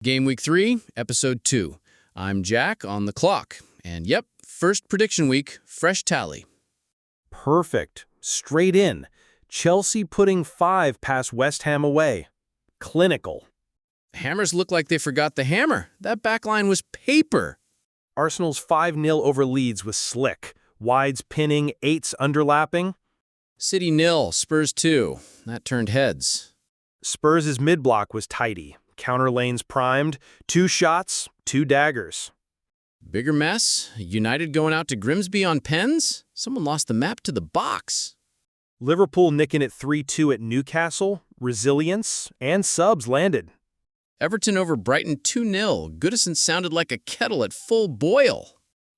Game Week 3, Episode 2. I'm Jack on the clock. And yep, first prediction week, fresh tally. Perfect. Straight in. Chelsea putting 5 past West Ham away. Clinical. Hammers look like they forgot the hammer. That backline was paper. Arsenal's 5-0 over Leeds was slick. Wides pinning, 8s underlapping. City 0, Spurs 2. That turned heads. Spurs' mid-block was tidy. Counter lanes primed. 2 shots, 2 daggers. Bigger mess? United going out to Grimsby on pens? Someone lost the map to the box. Liverpool nicking it 3-2 at Newcastle. Resilience and subs landed. Everton over Brighton 2-0. Goodison sounded like a kettle at full boil.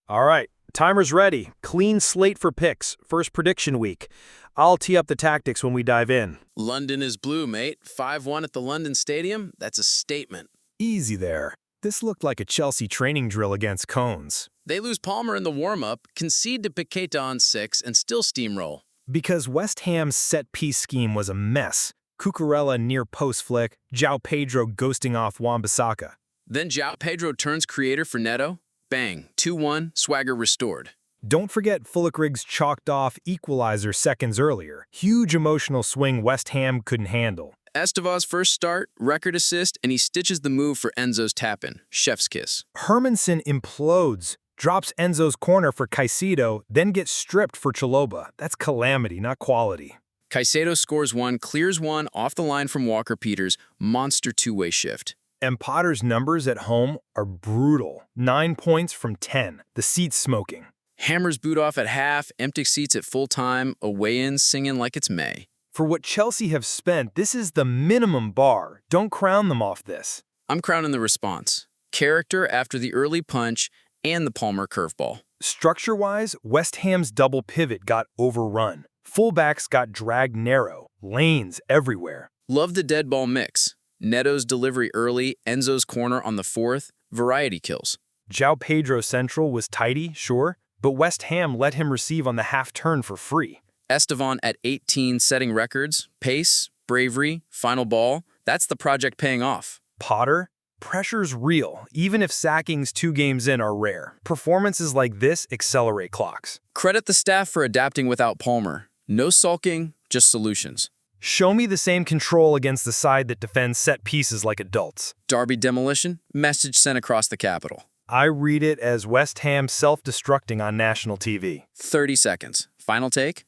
All right, timer's ready. Clean slate for picks. First prediction week. I'll tee up the tactics when we dive in. London is blue, mate. 5-1 at the London Stadium. That's a statement. Easy there. This looked like a Chelsea training drill against Cones. They lose Palmer in the warm-up, concede to Paqueta on 6, and still steamroll. Because West Ham's set-piece scheme was a mess. Cucurella near post flick, João Pedro ghosting off Wan-Bissaka. Then João Pedro turns creator for Neto. Bang, 2-1, swagger restored. Don't forget Fulkrig's chalked-off equalizer seconds earlier. Huge emotional swing West Ham couldn't handle. Estevão's first start, record assist, and he stitches the move for Enzo's tap-in. Chef's kiss. Hermanson implodes, drops Enzo's corner for Caicedo, then gets stripped for Chalobah. That's calamity, not quality. Caicedo scores 1, clears 1, off the line from Walker-Peters. Monster two-way shift. And Potter's numbers at home are brutal. 9 points from 10. The seat's smoking. Hammers boot off at half, empty seats at full time, away-in singing like it's May. For what Chelsea have spent, this is the minimum bar. Don't crown them off this. I'm crowning the response. Character after the early punch and the Palmer curveball. Structure-wise, West Ham's double pivot got overrun. Fullbacks got dragged narrow. Lanes everywhere. Love the dead ball mix. Neto's delivery early, Enzo's corner on the 4th, variety kills. João Pedro central was tidy, sure, but West Ham let him receive on the half-turn for free. Estevão at 18 setting records, pace, bravery, final ball. That's the project paying off. Potter, pressure's real, even if sackings 2 games in are rare. Performances like this accelerate clocks. Credit the staff for adapting without Palmer. No sulking, just solutions. Show me the same control against the side that defends set pieces like adults. Derby demolition, message sent across the capital. I read it as West Ham self-destructing on national TV. 30 seconds. Final take?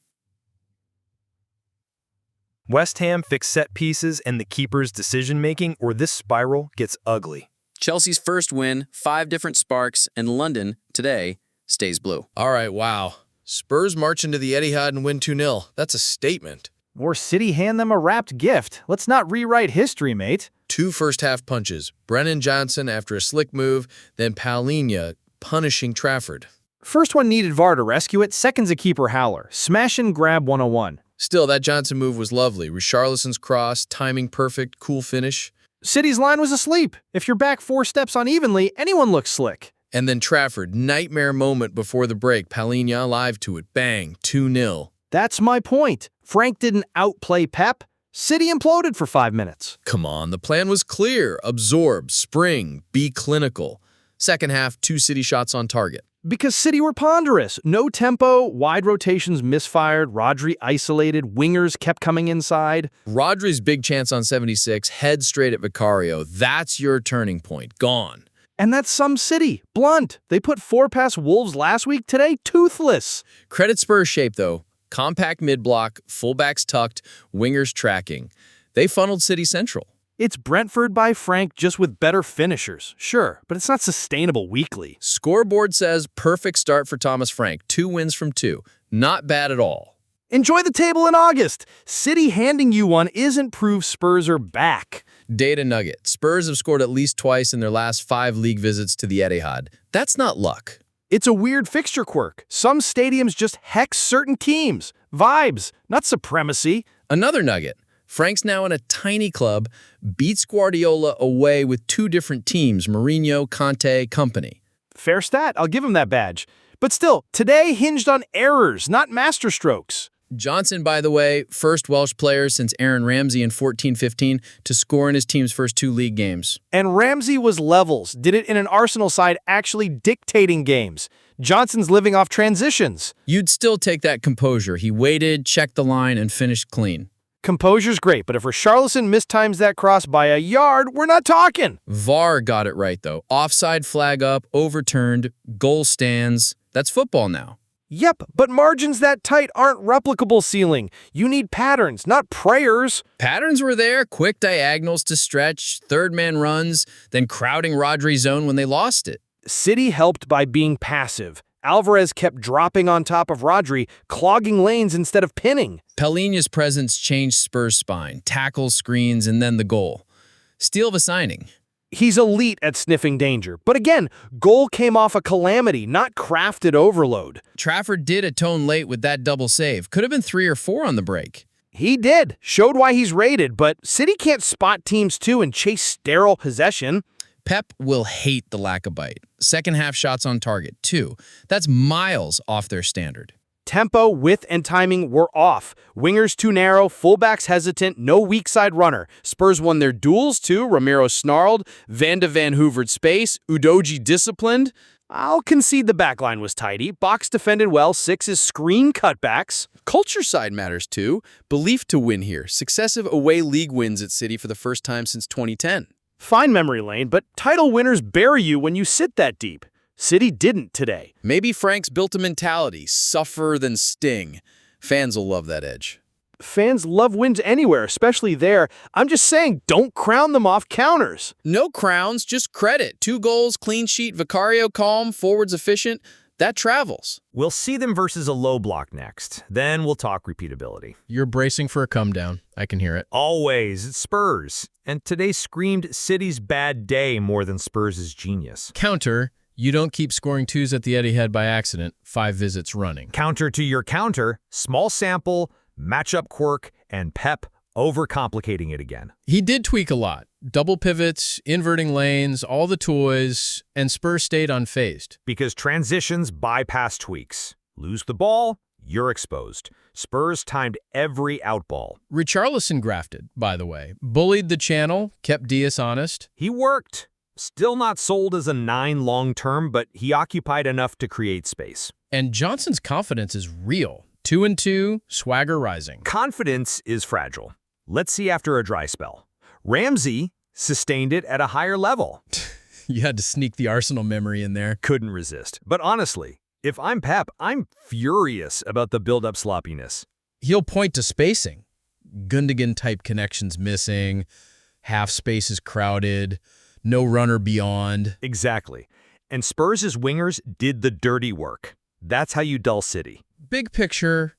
West Ham fix set pieces and the keeper's decision-making, or this spiral gets ugly. Chelsea's first win, 5 different sparks, and London, today, stays blue. All right, wow. Spurs march into the Etihad and win 2-0. That's a statement. Or City hand them a wrapped gift. Let's not rewrite history, mate. 2 first-half punches. Brennan Johnson after a slick move, then Paulinho punishing Trafford. First one needed VAR to rescue it, second's a keeper howler. Smash and grab 101. Still, that Johnson move was lovely. Richarlison's cross, timing perfect, cool finish. City's line was asleep. If you're back 4 steps unevenly, anyone looks slick. And then Trafford, nightmare moment before the break. Paulinho alive to it. Bang, 2-0. That's my point. Frank didn't outplay Pep. City imploded for 5 minutes. Come on, the plan was clear. Absorb, spring, be clinical. Second half, 2 City shots on target. Because City were ponderous. No tempo, wide rotations misfired, Rodri isolated, wingers kept coming inside. Rodri's big chance on 76, head straight at Vicario. That's your turning point. Gone. And that's some City. Blunt. They put 4 past Wolves last week, today toothless. Credit Spurs shape, though. Compact mid-block, fullbacks tucked, wingers tracking. They funneled City central. It's Brentford by Frank, just with better finishers. Sure, but it's not sustainable weekly. Scoreboard says perfect start for Thomas Frank. 2 wins from 2. Not bad at all. Enjoy the table in August. City handing you one isn't proof Spurs are back. Data nugget. Spurs have scored at least twice in their last 5 league visits to the Etihad. That's not luck. It's a weird fixture quirk. Some stadiums just hex certain teams. Vibes, not supremacy. Another nugget. Frank's now in a tiny club, beats Guardiola away with 2 different teams, Mourinho, Conte, company. Fair stat, I'll give him that badge. But still, today hinged on errors, not masterstrokes. Johnson, by the way, first Welsh player since Aaron Ramsey in 14-15 to score in his team's first 2 league games. And Ramsey was levels, did it in an Arsenal side actually dictating games. Johnson's living off transitions. You'd still take that composure. He waited, checked the line, and finished clean. Composure's great, but if Richarlison mistimes that cross by a yard, we're not talking. VAR got it right, though. Offside flag up, overturned, goal stands. That's football now. Yep, but margins that tight aren't replicable ceiling. You need patterns, not prayers. Patterns were there, quick diagonals to stretch, third-man runs, then crowding Rodri's zone when they lost it. City helped by being passive. Alvarez kept dropping on top of Rodri, clogging lanes instead of pinning. Palhinha's presence changed Spurs' spine, tackles, screens, and then the goal. Steal of a signing. He's elite at sniffing danger. But again, goal came off a calamity, not crafted overload. Trafford did atone late with that double save. Could have been 3 or 4 on the break. He did. Showed why he's rated, but City can't spot teams too and chase sterile possession. Pep will hate the lack of bite. Second half shots on target, 2. That's miles off their standard. Tempo, width, and timing were off. Wingers too narrow, fullbacks hesitant, no weak side runner. Spurs won their duels too. Ramiro snarled, Van de Van hoovered space, Udogie disciplined. I'll concede the backline was tidy. Box defended well, 6's screen cutbacks. Culture side matters too. Belief to win here. Successive away league wins at City for the first time since 2010. Fine memory lane, but title winners bury you when you sit that deep. City didn't today. Maybe Frank's built a mentality, suffer than sting. Fans will love that edge. Fans love wins anywhere, especially there. I'm just saying, don't crown them off counters. No crowns, just credit. 2 goals, clean sheet, Vicario calm, forwards efficient. That travels. We'll see them versus a low block next. Then we'll talk repeatability. You're bracing for a come down. I can hear it. Always. It's Spurs. And today screamed City's bad day more than Spurs' genius. Counter, you don't keep scoring 2s at the Etihad by accident, 5 visits running. Counter to your counter, small sample, matchup quirk, and Pep overcomplicating it again. He did tweak a lot. Double pivots, inverting lanes, all the toys, and Spurs stayed unfazed. Because transitions bypass tweaks. Lose the ball, you're exposed. Spurs timed every outball. Richarlison grafted, by the way. Bullied the channel, kept Diaz honest. He worked. Still not sold as a 9 long-term, but he occupied enough to create space. And Johnson's confidence is real. 2-2, swagger rising. Confidence is fragile. Let's see after a dry spell. Ramsey sustained it at a higher level. You had to sneak the Arsenal memory in there. Couldn't resist. But honestly, if I'm Pep, I'm furious about the build-up sloppiness. He'll point to spacing. Gundogan-type connections missing, half space is crowded, no runner beyond. Exactly. And Spurs' wingers did the dirty work. That's how you dull City. Big picture,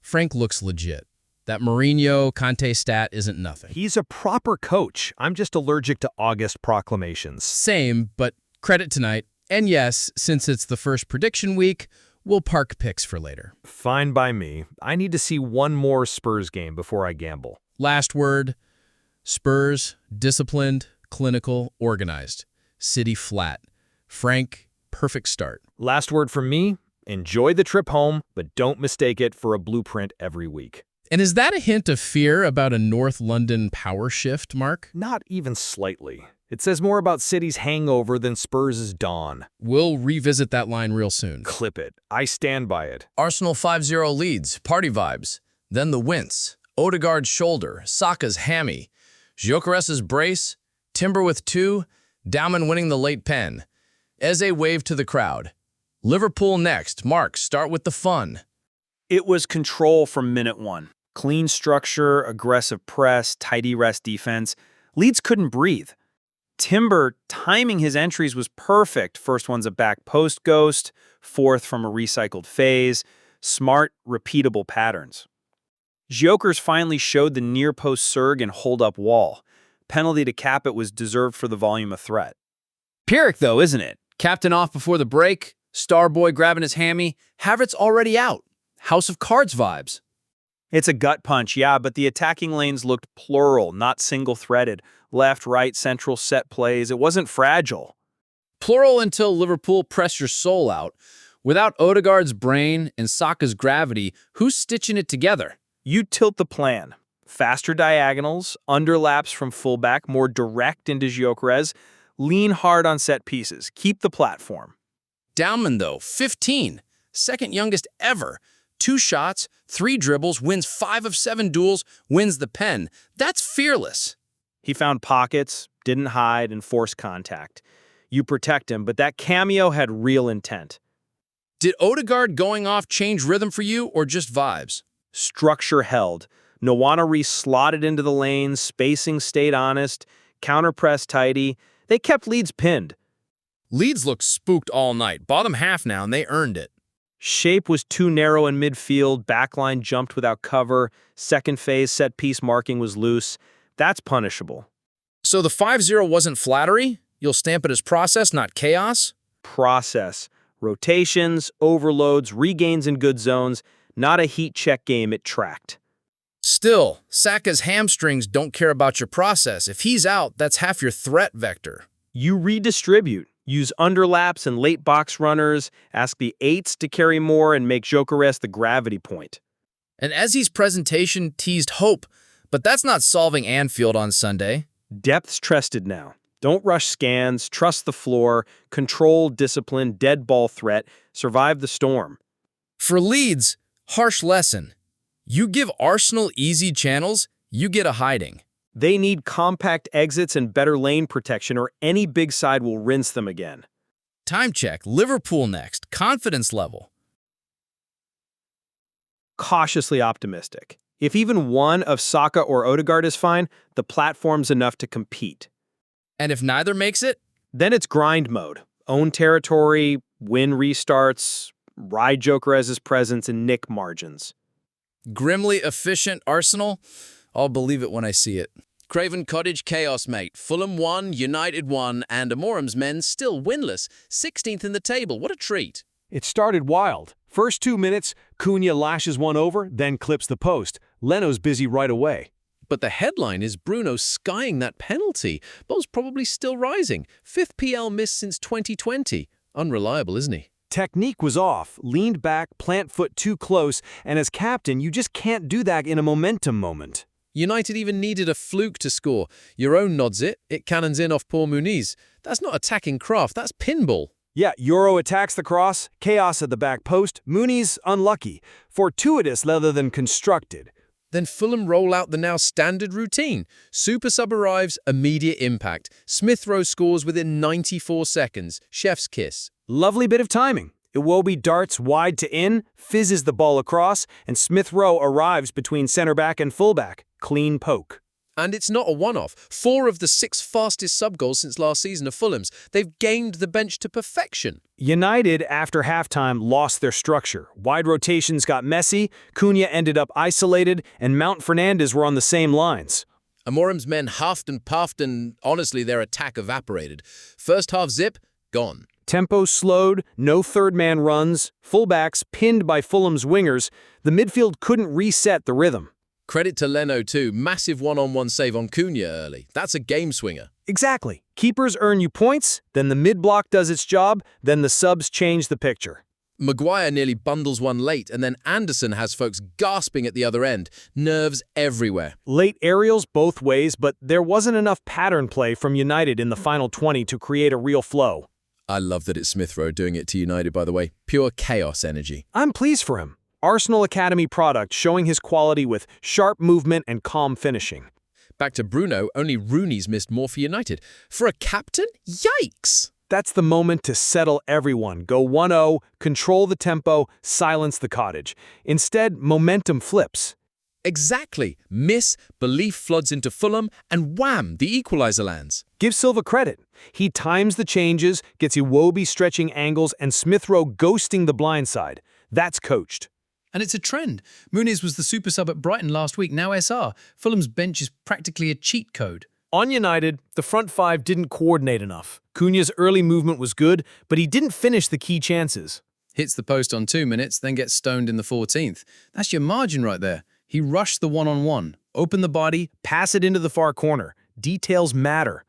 Frank looks legit. That Mourinho, Conte stat isn't nothing. He's a proper coach. I'm just allergic to August proclamations. Same, but credit tonight. And yes, since it's the first prediction week, we'll park picks for later. Fine by me. I need to see one more Spurs game before I gamble. Last word, Spurs, disciplined, clinical, organized. City flat. Frank, perfect start. Last word from me, enjoy the trip home, but don't mistake it for a blueprint every week. And is that a hint of fear about a North London power shift, Mark? Not even slightly. It says more about City's hangover than Spurs' dawn. We'll revisit that line real soon. Clip it. I stand by it. Arsenal 5-0 leads, party vibes. Then the wince. Odegaard's shoulder, Saka's hammy, Gyökeres's brace, Timber with 2, Dauman winning the late pen. Eze waved to the crowd. Liverpool next. Mark, start with the fun. It was control from minute 1. Clean structure, aggressive press, tidy rest defense. Leeds couldn't breathe. Timber, timing his entries was perfect. First one's a back post ghost, fourth from a recycled phase. Smart, repeatable patterns. Gyökeres finally showed the near post surge and hold up wall. Penalty to cap it was deserved for the volume of threat. Pyrrhic though, isn't it? Captain off before the break, Starboy grabbing his hammy, Havertz already out. House of Cards vibes. It's a gut punch, yeah, but the attacking lanes looked plural, not single-threaded. Left, right, central, set plays. It wasn't fragile. Plural until Liverpool press your soul out. Without Odegaard's brain and Saka's gravity, who's stitching it together? You tilt the plan. Faster diagonals, underlaps from fullback, more direct into Gyökeres, lean hard on set pieces, keep the platform. Downman, though, 15. Second youngest ever. 2 shots, 3 dribbles, wins 5 of 7 duels, wins the pen. That's fearless. He found pockets, didn't hide, and forced contact. You protect him, but that cameo had real intent. Did Odegaard going off change rhythm for you or just vibes? Structure held. Nwaneri slotted into the lanes, spacing stayed honest, counter-press tidy. They kept Leeds pinned. Leeds looked spooked all night. Bottom half now, and they earned it. Shape was too narrow in midfield, backline jumped without cover, second phase set-piece marking was loose. That's punishable. So the 5-0 wasn't flattery? You'll stamp it as process, not chaos? Process. Rotations, overloads, regains in good zones, not a heat check game it tracked. Still, Saka's hamstrings don't care about your process. If he's out, that's half your threat vector. You redistribute. Use underlaps and late box runners, ask the 8s to carry more, and make Gyökeres the gravity point. And Ezzy's presentation teased hope, but that's not solving Anfield on Sunday. Depth's trusted now. Don't rush scans, trust the floor, control, discipline, dead ball threat, survive the storm. For Leeds, harsh lesson. You give Arsenal easy channels, you get a hiding. They need compact exits and better lane protection, or any big side will rinse them again. Time check. Liverpool next. Confidence level. Cautiously optimistic. If even one of Saka or Odegaard is fine, the platform's enough to compete. And if neither makes it? Then it's grind mode. Own territory, win restarts, ride Gyökeres' presence, and nick margins. Grimly efficient Arsenal? I'll believe it when I see it. Craven Cottage chaos, mate. Fulham 1, United 1, and Amorim's men still winless. 16th in the table. What a treat. It started wild. First 2 minutes, Cunha lashes one over, then clips the post. Leno's busy right away. But the headline is Bruno skying that penalty. Ball's probably still rising. 5th PL miss since 2020. Unreliable, isn't he? Technique was off, leaned back, plant foot too close, and as captain, you just can't do that in a momentum moment. United even needed a fluke to score. Your own nods it cannons in off Paul Muniz. That's not attacking craft, that's pinball. Yeah, Euro attacks the cross, chaos at the back post, Muniz unlucky, fortuitous rather than constructed. Then Fulham roll out the now standard routine. Super sub arrives, immediate impact. Smith Rowe scores within 94 seconds. Chef's kiss. Lovely bit of timing. Iwobi darts wide to in, fizzes the ball across, and Smith Rowe arrives between center back and fullback. Clean poke. And it's not a one-off. 4 of the 6 fastest sub-goals since last season are Fulham's. They've gamed the bench to perfection. United, after halftime, lost their structure. Wide rotations got messy, Cunha ended up isolated, and Mount Fernandez were on the same lines. Amorim's men huffed and puffed, and honestly, their attack evaporated. First half zip, gone. Tempo slowed, no third-man runs, fullbacks pinned by Fulham's wingers. The midfield couldn't reset the rhythm. Credit to Leno, too. Massive one-on-one save on Cunha early. That's a game swinger. Exactly. Keepers earn you points, then the mid-block does its job, then the subs change the picture. Maguire nearly bundles one late, and then Anderson has folks gasping at the other end. Nerves everywhere. Late aerials both ways, but there wasn't enough pattern play from United in the final 20 to create a real flow. I love that it's Smith Rowe doing it to United, by the way. Pure chaos energy. I'm pleased for him. Arsenal Academy product showing his quality with sharp movement and calm finishing. Back to Bruno, only Rooney's missed more for United. For a captain? Yikes! That's the moment to settle everyone. Go 1-0, control the tempo, silence the cottage. Instead, momentum flips. Exactly. Miss, belief floods into Fulham, and wham, the equalizer lands. Give Silva credit. He times the changes, gets Iwobi stretching angles, and Smith Rowe ghosting the blind side. That's coached. And it's a trend. Muniz was the super sub at Brighton last week, now SR. Fulham's bench is practically a cheat code. On United, the front 5 didn't coordinate enough. Cunha's early movement was good, but he didn't finish the key chances. Hits the post on 2 minutes, then gets stoned in the 14th. That's your margin right there. He rushed the one-on-one, opened the body, Pass it into the far corner. Details matter.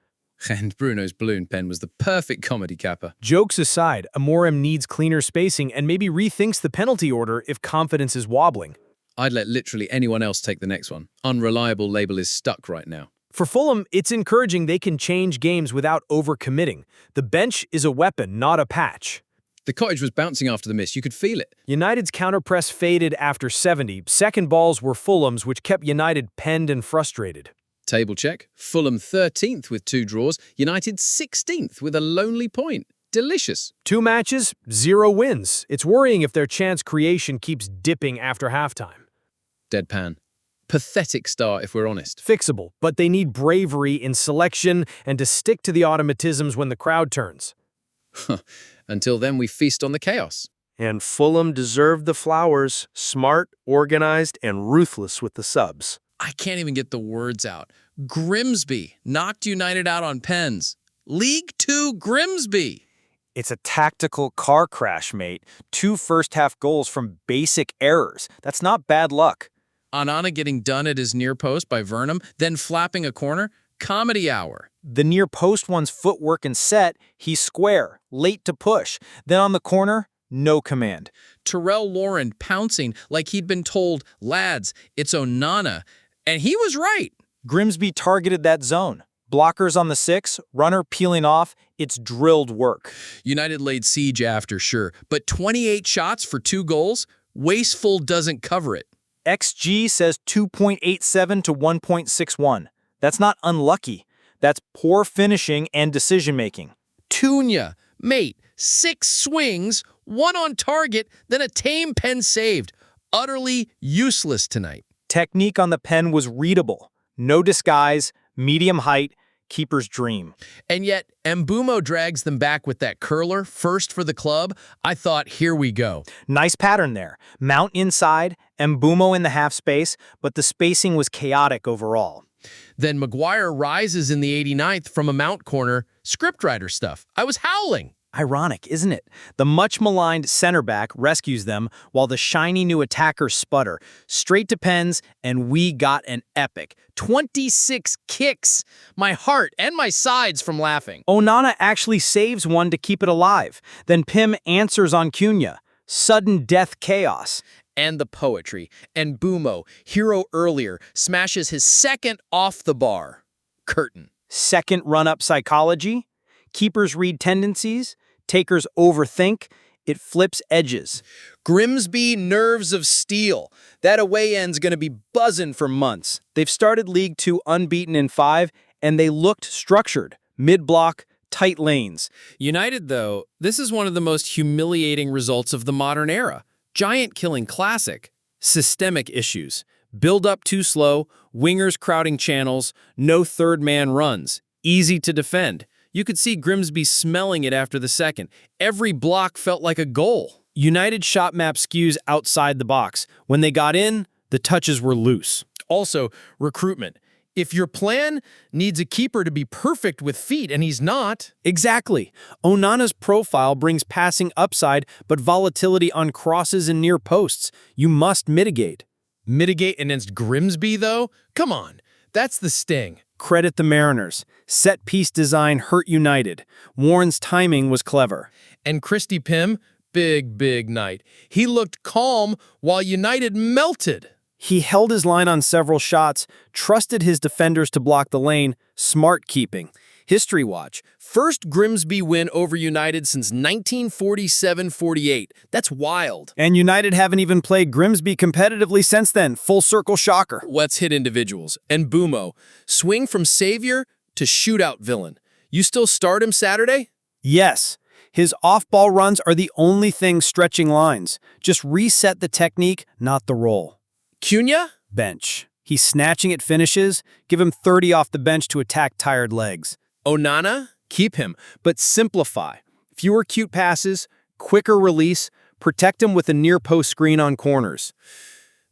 And Bruno's balloon pen was the perfect comedy capper. Jokes aside, Amorim needs cleaner spacing and maybe rethinks the penalty order if confidence is wobbling. I'd let literally anyone else take the next one. Unreliable label is stuck right now. For Fulham, it's encouraging they can change games without overcommitting. The bench is a weapon, not a patch. The cottage was bouncing after the miss. You could feel it. United's counter-press faded after 70. Second balls were Fulham's, which kept United penned and frustrated. Table check. Fulham 13th with 2 draws. United 16th with a lonely point. Delicious. 2 matches, 0 wins. It's worrying if their chance creation keeps dipping after halftime. Deadpan. Pathetic start, if we're honest. Fixable, but they need bravery in selection and to stick to the automatisms when the crowd turns. Until then, we feast on the chaos. And Fulham deserved the flowers, smart, organized, and ruthless with the subs. I can't even get the words out. Grimsby knocked United out on pens. League 2 Grimsby. It's a tactical car crash, mate. 2 first-half goals from basic errors. That's not bad luck. Onana getting done at his near post by Vernam, then flapping a corner. Comedy hour. The near post one's footwork and set, he's square, late to push. Then on the corner, no command. Terrell Lauren pouncing like he'd been told, lads, it's Onana. And he was right. Grimsby targeted that zone. Blockers on the 6, runner peeling off, it's drilled work. United laid siege after, sure, but 28 shots for 2 goals? Wasteful doesn't cover it. XG says 2.87 to 1.61. That's not unlucky. That's poor finishing and decision-making. Toon, mate, 6 swings, 1 on target, then a tame pen saved. Utterly useless tonight. Technique on the pen was readable. No disguise, medium height, keeper's dream. And yet, Mbumo drags them back with that curler, first for the club. I thought, here we go. Nice pattern there. Mount inside, Mbumo in the half space, but the spacing was chaotic overall. Then Maguire rises in the 89th from a mount corner. Scriptwriter stuff. I was howling. Ironic, isn't it? The much-maligned center back rescues them while the shiny new attackers sputter. Straight to pens, and we got an epic. 26 kicks. My heart and my sides from laughing. Onana actually saves one to keep it alive. Then Pim answers on Cunha. Sudden death chaos. And the poetry. And Bumo, hero earlier, smashes his second off the bar. Curtain. Second run-up psychology. Keepers read tendencies. Takers overthink. It flips edges. Grimsby nerves of steel. That away end's going to be buzzing for months. They've started League 2 unbeaten in 5, and they looked structured. Mid-block, tight lanes. United, though, this is one of the most humiliating results of the modern era. Giant killing classic. Systemic issues. Build up too slow, wingers crowding channels, no third man runs. Easy to defend. You could see Grimsby smelling it after the second. Every block felt like a goal. United shot map skews outside the box. When they got in, the touches were loose. Also, recruitment. If your plan needs a keeper to be perfect with feet and he's not... Exactly. Onana's profile brings passing upside, but volatility on crosses and near posts. You must mitigate. Mitigate against Grimsby, though? Come on. That's the sting. Credit the Mariners. Set-piece design hurt United. Warren's timing was clever. And Christy Pym, big night. He looked calm while United melted. He held his line on several shots, trusted his defenders to block the lane, smart keeping. History watch. First Grimsby win over United since 1947-48. That's wild. And United haven't even played Grimsby competitively since then. Full circle shocker. Let's hit individuals. And Bumo. Swing from savior to shootout villain. You still start him Saturday? Yes. His off-ball runs are the only thing stretching lines. Just reset the technique, not the role. Cunha? Bench. He's snatching at finishes. Give him 30 off the bench to attack tired legs. Onana? Keep him, but simplify. Fewer cute passes, quicker release, protect him with a near-post screen on corners.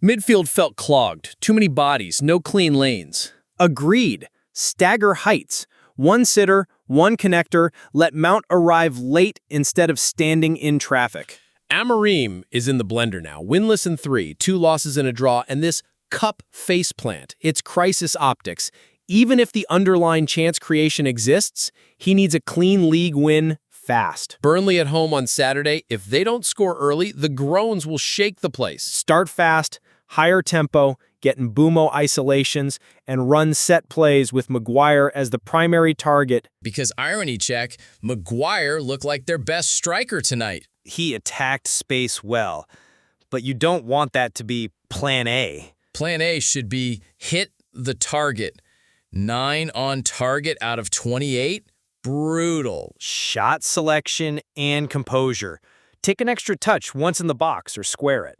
Midfield felt clogged. Too many bodies, no clean lanes. Agreed. Stagger heights. One sitter, one connector, let Mount arrive late instead of standing in traffic. Amorim is in the blender now. Winless in 3, 2 losses and a draw, and this cup faceplant. It's crisis optics. Even if the underlying chance creation exists, he needs a clean league win fast. Burnley at home on Saturday. If they don't score early, the groans will shake the place. Start fast, higher tempo, get Mbumo isolations, and run set plays with Maguire as the primary target. Because irony check, Maguire looked like their best striker tonight. He attacked space well, but you don't want that to be plan A. Plan A should be hit the target. 9 on target out of 28? Brutal. Shot selection and composure. Take an extra touch once in the box or square it.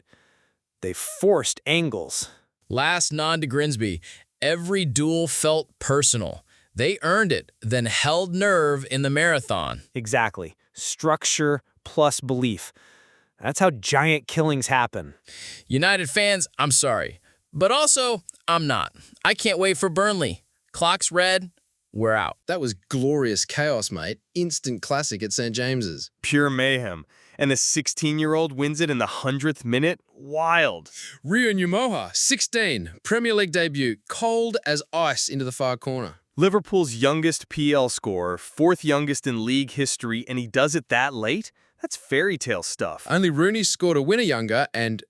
They forced angles. Last nod to Grimsby. Every duel felt personal. They earned it, then held nerve in the marathon. Exactly. Structure plus belief. That's how giant killings happen. United fans, I'm sorry. But also, I'm not. I can't wait for Burnley. Clock's red. We're out. That was glorious chaos, mate. Instant classic at St. James's. Pure mayhem. And the 16-year-old wins it in the 100th minute? Wild. Rio Numoha, 16, Premier League debut, cold as ice into the far corner. Liverpool's youngest PL scorer, 4th youngest in league history, and he does it that late? That's fairy tale stuff. Only Rooney scored a winner younger and,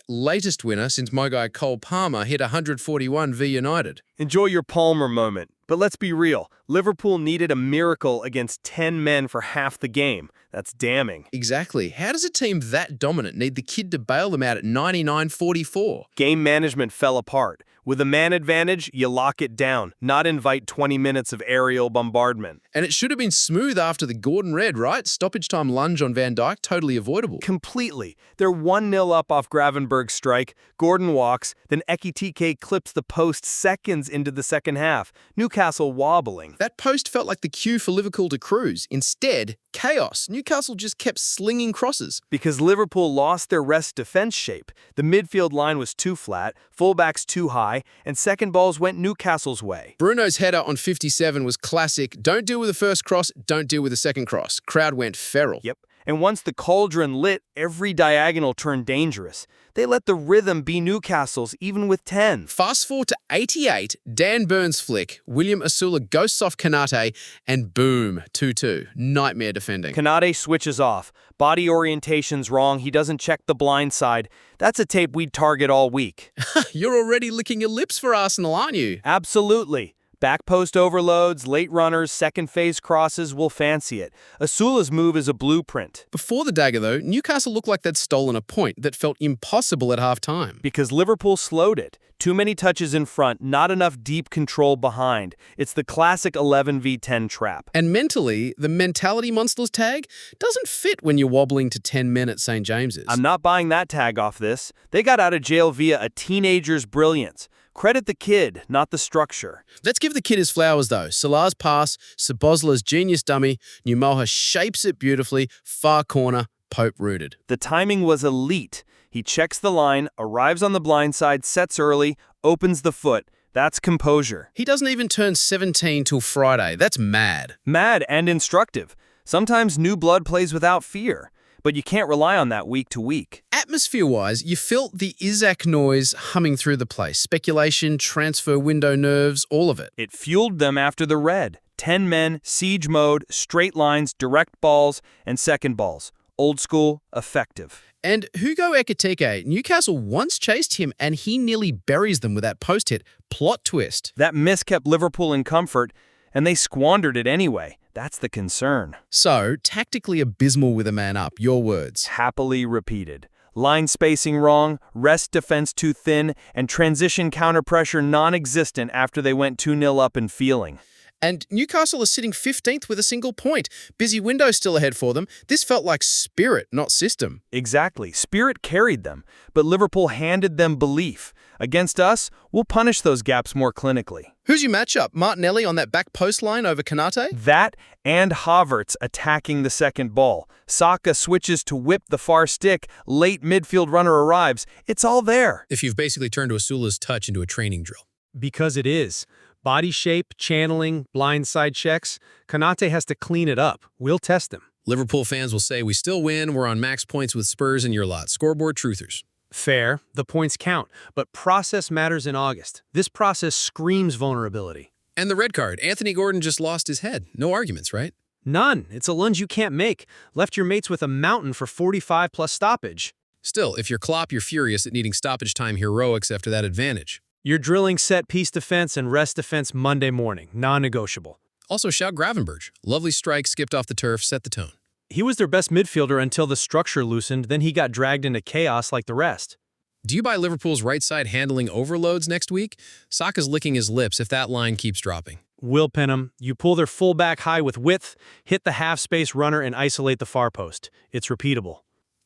latest winner since my guy Cole Palmer hit 141 v United. Enjoy your Palmer moment. But let's be real. Liverpool needed a miracle against 10 men for half the game. That's damning. Exactly. How does a team that dominant need the kid to bail them out at 99-44? Game management fell apart. With a man advantage, you lock it down, not invite 20 minutes of aerial bombardment. And it should have been smooth after the Gordon red, right? Stoppage time lunge on Van Dijk, totally avoidable. Completely. They're 1-0 up off Gravenberg's strike. Gordon walks, then Ekitike clips the post seconds into the second half. Newcastle wobbling. That post felt like the cue for Liverpool to cruise. Instead, chaos. Newcastle just kept slinging crosses. Because Liverpool lost their rest defense shape. The midfield line was too flat, fullbacks too high, and second balls went Newcastle's way. Bruno's header on 57 was classic. Don't deal with the first cross, don't deal with the second cross. Crowd went feral. Yep. And once the cauldron lit, every diagonal turned dangerous. They let the rhythm be Newcastle's, even with 10. Fast forward to 88, Dan Burns flick, William Asula ghosts off Kanate, and boom, 2-2. Nightmare defending. Kanate switches off. Body orientation's wrong. He doesn't check the blind side. That's a tape we'd target all week. You're already licking your lips for Arsenal, aren't you? Absolutely. Back post overloads, late runners, second phase crosses, we'll fancy it. Asula's move is a blueprint. Before the dagger, though, Newcastle looked like they'd stolen a point that felt impossible at half-time. Because Liverpool slowed it. Too many touches in front, not enough deep control behind. It's the classic 11v10 trap. And mentally, the mentality monsters tag doesn't fit when you're wobbling to 10 men at St. James's. I'm not buying that tag off this. They got out of jail via a teenager's brilliance. Credit the kid, not the structure. Let's give the kid his flowers, though. Salah's pass, Sabozla's genius dummy, Numoha shapes it beautifully, far corner, Pope rooted. The timing was elite. He checks the line, arrives on the blind side, sets early, opens the foot. That's composure. He doesn't even turn 17 till Friday. That's mad. Mad and instructive. Sometimes new blood plays without fear. But you can't rely on that week to week. Atmosphere-wise, you felt the Isaac noise humming through the place. Speculation, transfer window nerves, all of it. It fueled them after the red. 10 men, siege mode, straight lines, direct balls, and second balls. Old school, effective. And Hugo Ekitike, Newcastle once chased him and he nearly buries them with that post hit. Plot twist. That miss kept Liverpool in comfort, and they squandered it anyway. That's the concern. So, tactically abysmal with a man up, your words. Happily repeated. Line spacing wrong, rest defense too thin, and transition counter-pressure non-existent after they went 2-0 up and feeling. And Newcastle is sitting 15th with a single point. Busy window still ahead for them. This felt like spirit, not system. Exactly. Spirit carried them, but Liverpool handed them belief. Against us, we'll punish those gaps more clinically. Who's your matchup? Martinelli on that back post line over Kanate? That and Havertz attacking the second ball. Saka switches to whip the far stick. Late midfield runner arrives. It's all there. If you've basically turned Asula's touch into a training drill. Because it is. Body shape, channeling, blindside checks. Kanate has to clean it up. We'll test him. Liverpool fans will say we still win, we're on max points with Spurs in your lot. Scoreboard truthers. Fair, the points count, but process matters in August. This process screams vulnerability. And the red card. Anthony Gordon just lost his head. No arguments, right? None. It's a lunge you can't make. Left your mates with a mountain for 45 plus stoppage. Still, if you're Klopp, you're furious at needing stoppage time heroics after that advantage. You're drilling set-piece defense and rest defense Monday morning, non-negotiable. Also, shout Gravenberch. Lovely strike, skipped off the turf, set the tone. He was their best midfielder until the structure loosened, then he got dragged into chaos like the rest. Do you buy Liverpool's right side handling overloads next week? Saka's licking his lips if that line keeps dropping. Will pin him. You pull their fullback high with width, hit the half-space runner, and isolate the far post. It's repeatable.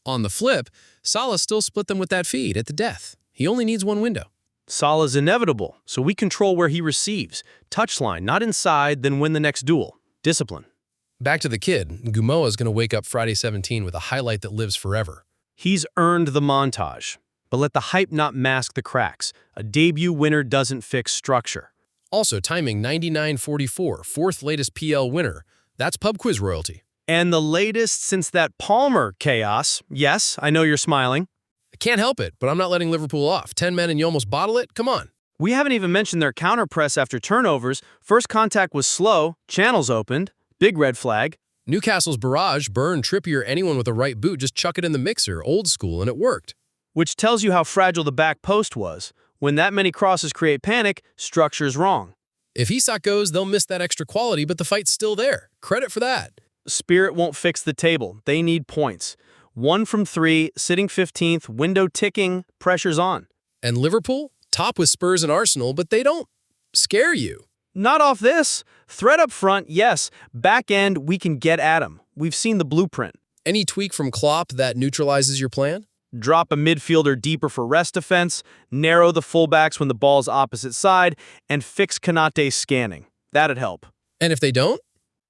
On the flip, Salah still split them with that feed at the death. He only needs one window. Salah's inevitable, so we control where he receives. Touchline, not inside, then win the next duel. Discipline. Back to the kid. Gumoa's going to wake up Friday 17 with a highlight that lives forever. He's earned the montage. But let the hype not mask the cracks. A debut winner doesn't fix structure. Also, timing 99.44, fourth latest PL winner. That's pub quiz royalty. And the latest since that Palmer chaos. Yes, I know you're smiling. I can't help it, but I'm not letting Liverpool off. 10 men and you almost bottle it? Come on. We haven't even mentioned their counter-press after turnovers. First contact was slow, channels opened, big red flag. Newcastle's barrage, Burn, Trippier, anyone with a right boot, just chuck it in the mixer, old school, and it worked. Which tells you how fragile the back post was. When that many crosses create panic, structure's wrong. If Isak goes, they'll miss that extra quality, but the fight's still there. Credit for that. Spirit won't fix the table. They need points. 1 from 3, sitting 15th, window ticking, pressure's on. And Liverpool? Top with Spurs and Arsenal, but they don't scare you. Not off this. Threat up front, yes. Back end, we can get at them. We've seen the blueprint. Any tweak from Klopp that neutralizes your plan? Drop a midfielder deeper for rest defense, narrow the fullbacks when the ball's opposite side, and fix Konate's scanning. That'd help. And if they don't?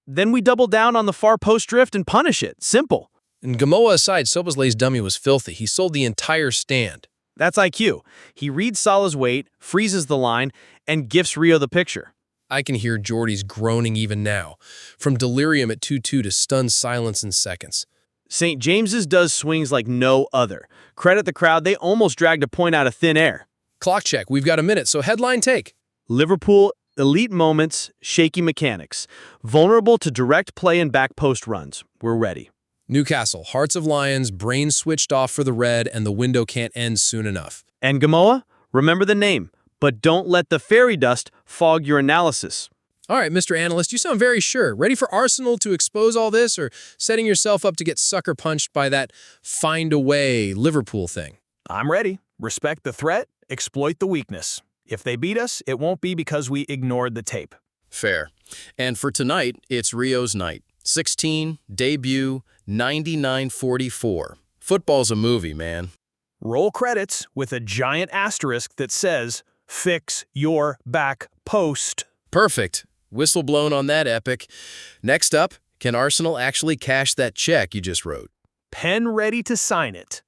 Then we double down on the far post drift and punish it. Simple. And Gumoa aside, Soboslai's dummy was filthy. He sold the entire stand. That's IQ. He reads Salah's weight, freezes the line, and gifts Rio the picture. I can hear Jordy's groaning even now. From delirium at 2-2 to stunned silence in seconds. St. James's does swings like no other. Credit the crowd, they almost dragged a point out of thin air. Clock check, we've got a minute, so headline take. Liverpool, elite moments, shaky mechanics. Vulnerable to direct play and back post runs. We're ready. Newcastle, hearts of lions, brains switched off for the red, and the window can't end soon enough. And Gumoa, remember the name, but don't let the fairy dust fog your analysis. All right, Mr. Analyst, you sound very sure. Ready for Arsenal to expose all this, or setting yourself up to get sucker punched by that find-a-way Liverpool thing? I'm ready. Respect the threat, exploit the weakness. If they beat us, it won't be because we ignored the tape. Fair. And for tonight, it's Rio's night. 16, debut, 99.44. Football's a movie, man. Roll credits with a giant asterisk that says, fix your back post. Perfect. Whistle blown on that epic. Next up, can Arsenal actually cash that check you just wrote? Pen ready to sign it.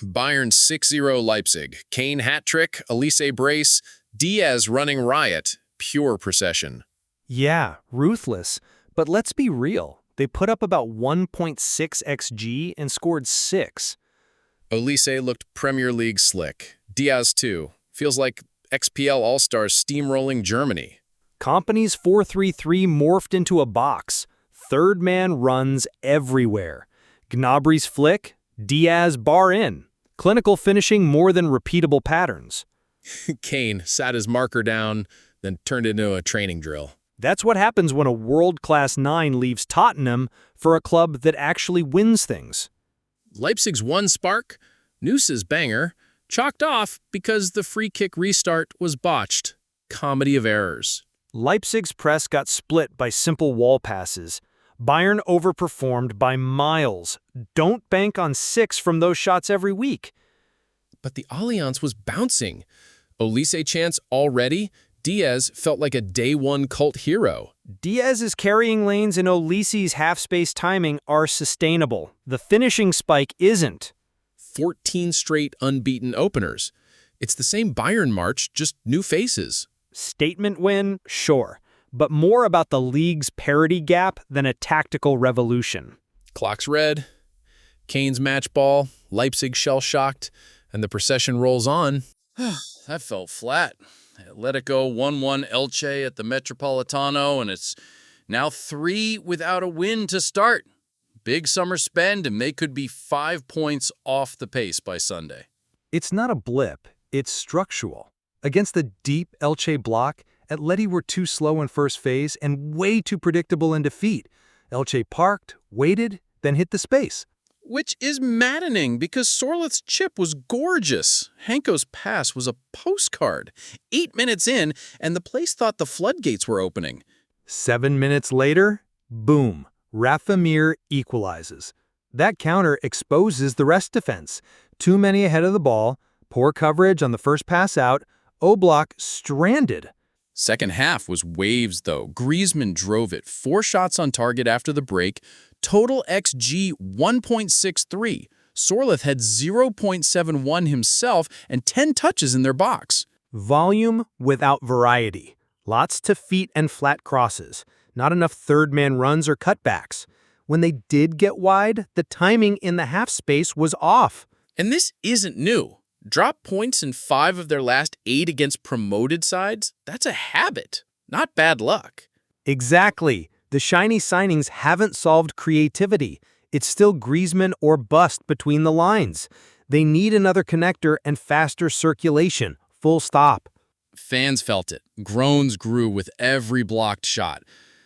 Bayern 6-0 Leipzig. Kane hat-trick, Elise brace, Diaz running riot. Pure procession. Yeah, ruthless. But let's be real. They put up about 1.6 XG and scored 6. Elise looked Premier League slick. Diaz too. Feels like XPL All-Stars steamrolling Germany. Company's 4-3-3 morphed into a box. Third man runs everywhere. Gnabry's flick, Diaz bar in. Clinical finishing more than repeatable patterns. Kane sat his marker down, then turned into a training drill. That's what happens when a world-class 9 leaves Tottenham for a club that actually wins things. Leipzig's one spark, Noosa's banger, chalked off because the free kick restart was botched. Comedy of errors. Leipzig's press got split by simple wall passes. Bayern overperformed by miles. Don't bank on 6 from those shots every week. But the Allianz was bouncing. Olise chance already? Diaz felt like a day-one cult hero. Diaz's carrying lanes and Olise's half-space timing are sustainable. The finishing spike isn't. 14 straight unbeaten openers. It's the same Bayern march, just new faces. Statement win? Sure. But more about the league's parity gap than a tactical revolution. Clock's red. Kane's match ball. Leipzig shell-shocked. And the procession rolls on. That felt flat. Atlético 1-1 Elche at the Metropolitano, and it's now 3 without a win to start. Big summer spend, and they could be 5 points off the pace by Sunday. It's not a blip, it's structural. Against the deep Elche block, Atleti were too slow in first phase and way too predictable in defeat. Elche parked, waited, then hit the space. Which is maddening because Sorloth's chip was gorgeous. Hanko's pass was a postcard. 8 minutes in, and the place thought the floodgates were opening. 7 minutes later, boom, Rafa Mir equalizes. That counter exposes the rest defense. Too many ahead of the ball, poor coverage on the first pass out, Oblak stranded. Second half was waves, though. Griezmann drove it. 4 shots on target after the break. Total XG 1.63. Sorloth had 0.71 himself and 10 touches in their box. Volume without variety. Lots to feet and flat crosses. Not enough third-man runs or cutbacks. When they did get wide, the timing in the half space was off. And this isn't new. Drop points in 5 of their last 8 against promoted sides? That's a habit, not bad luck. Exactly. The shiny signings haven't solved creativity. It's still Griezmann or bust between the lines. They need another connector and faster circulation. Full stop. Fans felt it. Groans grew with every blocked shot.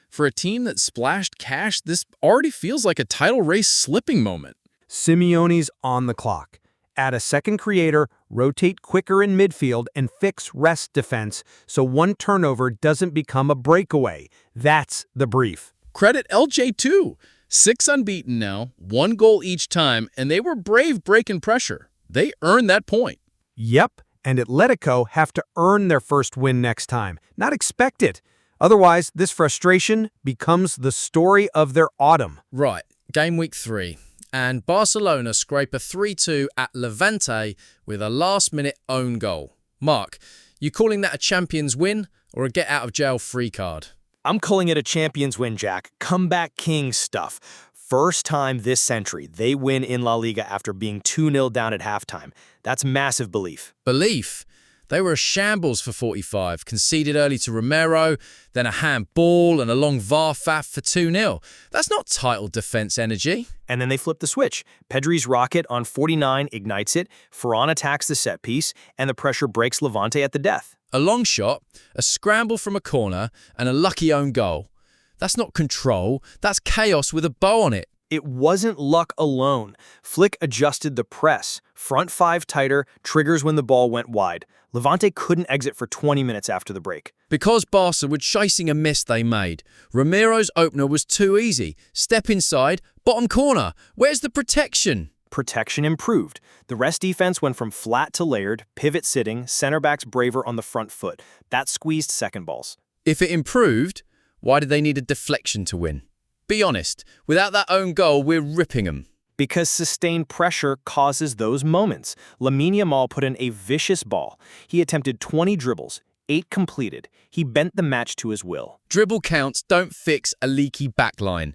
For a team that splashed cash, this already feels like a title race slipping moment. Simeone's on the clock. Add a second creator, rotate quicker in midfield, and fix rest defense so one turnover doesn't become a breakaway. That's the brief. Credit LJ too. 6 unbeaten now, 1 goal each time, and they were brave breaking pressure. They earned that point. Yep, and Atlético have to earn their first win next time, not expect it. Otherwise, this frustration becomes the story of their autumn. Right, game week 3. And Barcelona scrape a 3-2 at Levante with a last-minute own goal. Mark, you calling that a Champions win or a get-out-of-jail-free card? I'm calling it a Champions win, Jack. Comeback king stuff. First time this century, they win in La Liga after being 2-0 down at halftime. That's massive belief. Belief? They were a shambles for 45, conceded early to Romero, then a handball and a long VAR faff for 2-0. That's not title defense energy. And then they flip the switch. Pedri's rocket on 49 ignites it, Ferran attacks the set piece, and the pressure breaks Levante at the death. A long shot, a scramble from a corner, and a lucky own goal. That's not control, that's chaos with a bow on it. It wasn't luck alone. Flick adjusted the press. Front 5 tighter, triggers when the ball went wide. Levante couldn't exit for 20 minutes after the break. Because Barca were chasing a miss they made. Romero's opener was too easy. Step inside, bottom corner. Where's the protection? Protection improved. The rest defense went from flat to layered, pivot sitting, center backs braver on the front foot. That squeezed second balls. If it improved, why did they need a deflection to win? Be honest, without that own goal, we're ripping them. Because sustained pressure causes those moments. Lamine Yamal put in a vicious ball. He attempted 20 dribbles, 8 completed. He bent the match to his will. Dribble counts don't fix a leaky backline.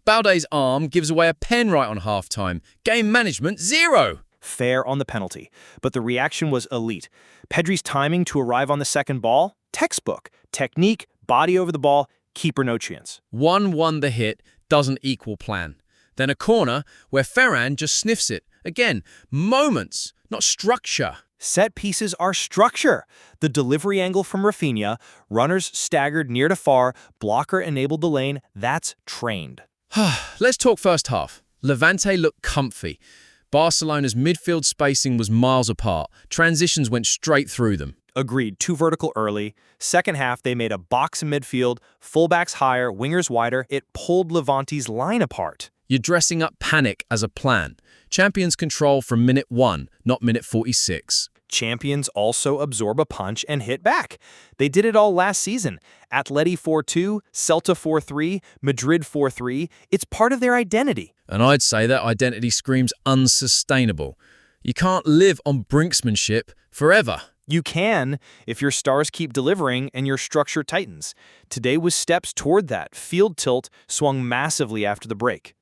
Balde's arm gives away a pen right on halftime. Game management, 0. Fair on the penalty. But the reaction was elite. Pedri's timing to arrive on the second ball, textbook. Technique, body over the ball, keeper no chance. 1-1 the hit doesn't equal plan. Then a corner where Ferran just sniffs it. Again, moments, not structure. Set pieces are structure. The delivery angle from Rafinha, runners staggered near to far, blocker enabled the lane, that's trained. Let's talk first half. Levante looked comfy. Barcelona's midfield spacing was miles apart. Transitions went straight through them. Agreed, too vertical early. Second half, they made a box in midfield, fullbacks higher, wingers wider. It pulled Levante's line apart. You're dressing up panic as a plan. Champions control from minute 1, not minute 46. Champions also absorb a punch and hit back. They did it all last season. Atleti 4-2, Celta 4-3, Madrid 4-3. It's part of their identity. And I'd say that identity screams unsustainable. You can't live on brinksmanship forever. You can, if your stars keep delivering and your structure tightens. Today was steps toward that. Field tilt swung massively after the break.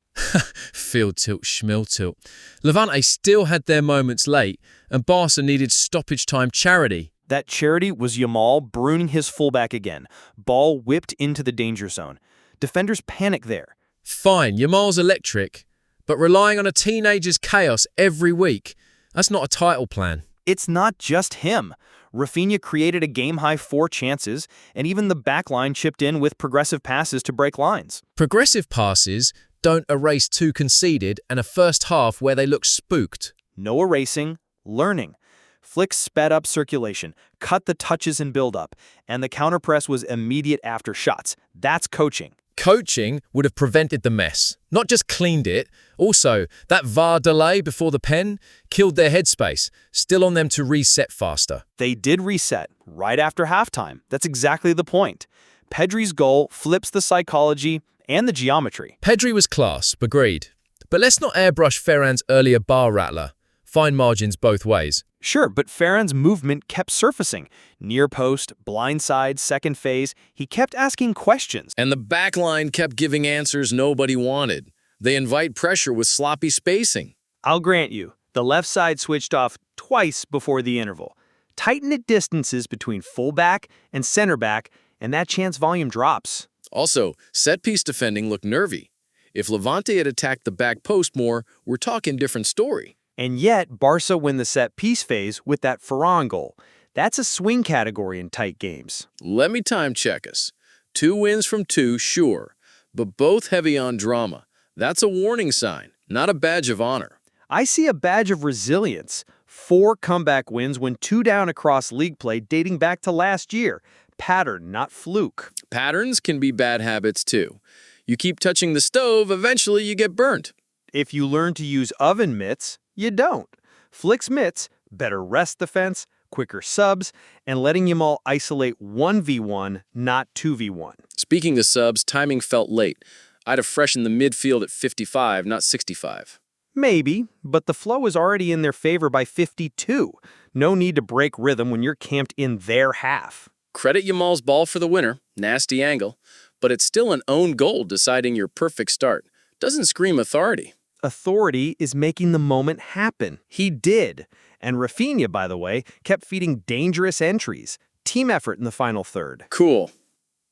Midfield tilt, schmill tilt. Levante still had their moments late, and Barça needed stoppage time charity. That charity was Yamal bruning his fullback again. Ball whipped into the danger zone. Defenders panic there. Fine, Yamal's electric, but relying on a teenager's chaos every week, that's not a title plan. It's not just him. Rafinha created a game-high 4 chances, and even the backline chipped in with progressive passes to break lines. Progressive passes don't erase 2 conceded and a first half where they look spooked. No erasing, learning. Flick sped up circulation, cut the touches and build-up, and the counterpress was immediate after shots. That's coaching. Coaching would have prevented the mess, not just cleaned it. Also, that VAR delay before the pen killed their headspace, still on them to reset faster. They did reset right after halftime. That's exactly the point. Pedri's goal flips the psychology and the geometry. Pedri was class, agreed. But let's not airbrush Ferran's earlier bar rattler. Fine margins both ways. Sure, but Ferran's movement kept surfacing. Near post, blindside, second phase, he kept asking questions. And the backline kept giving answers nobody wanted. They invite pressure with sloppy spacing. I'll grant you, the left side switched off twice before the interval. Tighten the distances between fullback and center back, and that chance volume drops. Also, set-piece defending looked nervy. If Levante had attacked the back post more, we're talking different story. And yet, Barça win the set-piece phase with that Ferran goal. That's a swing category in tight games. Let me time check us. 2 wins from 2, sure, but both heavy on drama. That's a warning sign, not a badge of honor. I see a badge of resilience. 4 comeback wins when 2 down across league play dating back to last year. Pattern, not fluke. Patterns can be bad habits too. You keep touching the stove, eventually you get burnt. If you learn to use oven mitts, you don't. Flick's mitts, better rest defense, quicker subs, and letting Yamal isolate 1v1, not 2v1. Speaking of subs, timing felt late. I'd have freshened the midfield at 55, not 65. Maybe, but the flow is already in their favor by 52. No need to break rhythm when you're camped in their half. Credit Yamal's ball for the winner, nasty angle, but it's still an own goal deciding your perfect start. Doesn't scream authority. Authority is making the moment happen. He did. And Rafinha, by the way, kept feeding dangerous entries. Team effort in the final third. Cool.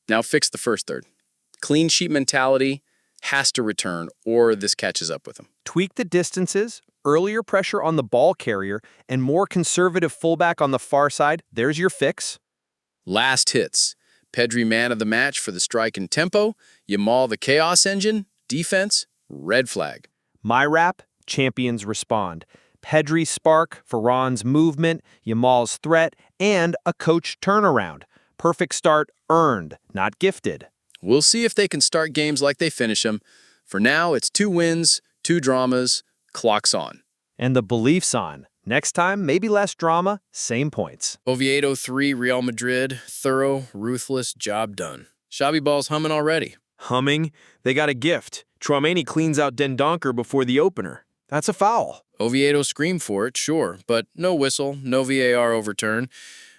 Now fix the first third. Clean sheet mentality has to return, or this catches up with him. Tweak the distances, earlier pressure on the ball carrier, and more conservative fullback on the far side. There's your fix. Last hits. Pedri man of the match for the strike and tempo. Yamal the chaos engine. Defense, red flag. My rap, champions respond. Pedri's spark, Ferran's movement, Yamal's threat, and a coach turnaround. Perfect start earned, not gifted. We'll see if they can start games like they finish them. For now, it's 2 wins, 2 dramas, clock's on. And the belief's on. Next time, maybe less drama, same points. Oviedo 3, Real Madrid, thorough, ruthless, job done. Shabby ball's humming already. Humming? They got a gift. Tchouaméni cleans out Dendoncker before the opener. That's a foul. Oviedo screamed for it, sure, but no whistle, no VAR overturn.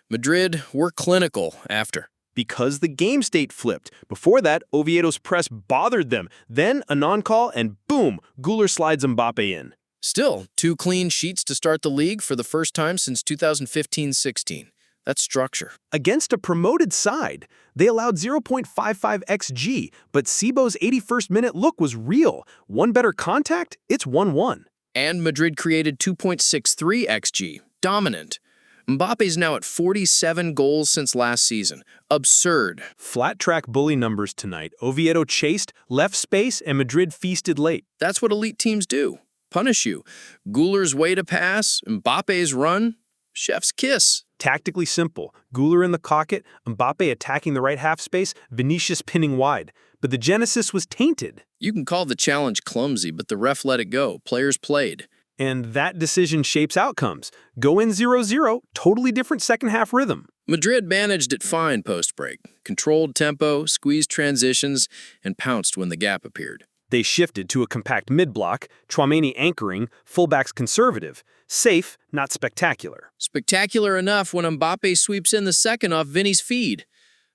Madrid were clinical after. Because the game state flipped. Before that, Oviedo's press bothered them. Then a non-call, and boom, Güler slides Mbappe in. Still, 2 clean sheets to start the league for the first time since 2015-16. That's structure. Against a promoted side, they allowed 0.55 xG, but Sibo's 81st minute look was real. One better contact, it's 1-1. And Madrid created 2.63 xG. Dominant. Mbappe's now at 47 goals since last season. Absurd. Flat track bully numbers tonight. Oviedo chased, left space, and Madrid feasted late. That's what elite teams do. Punish you. Güler's way to pass, Mbappe's run, chef's kiss. Tactically simple. Güler in the pocket, Mbappe attacking the right half space, Vinicius pinning wide. But the genesis was tainted. You can call the challenge clumsy, but the ref let it go. Players played. And that decision shapes outcomes. Go in 0-0, totally different second half rhythm. Madrid managed it fine post-break. Controlled tempo, squeezed transitions, and pounced when the gap appeared. They shifted to a compact mid-block, Tchouaméni anchoring, fullbacks conservative. Safe, not spectacular. Spectacular enough when Mbappe sweeps in the second off Vinny's feed.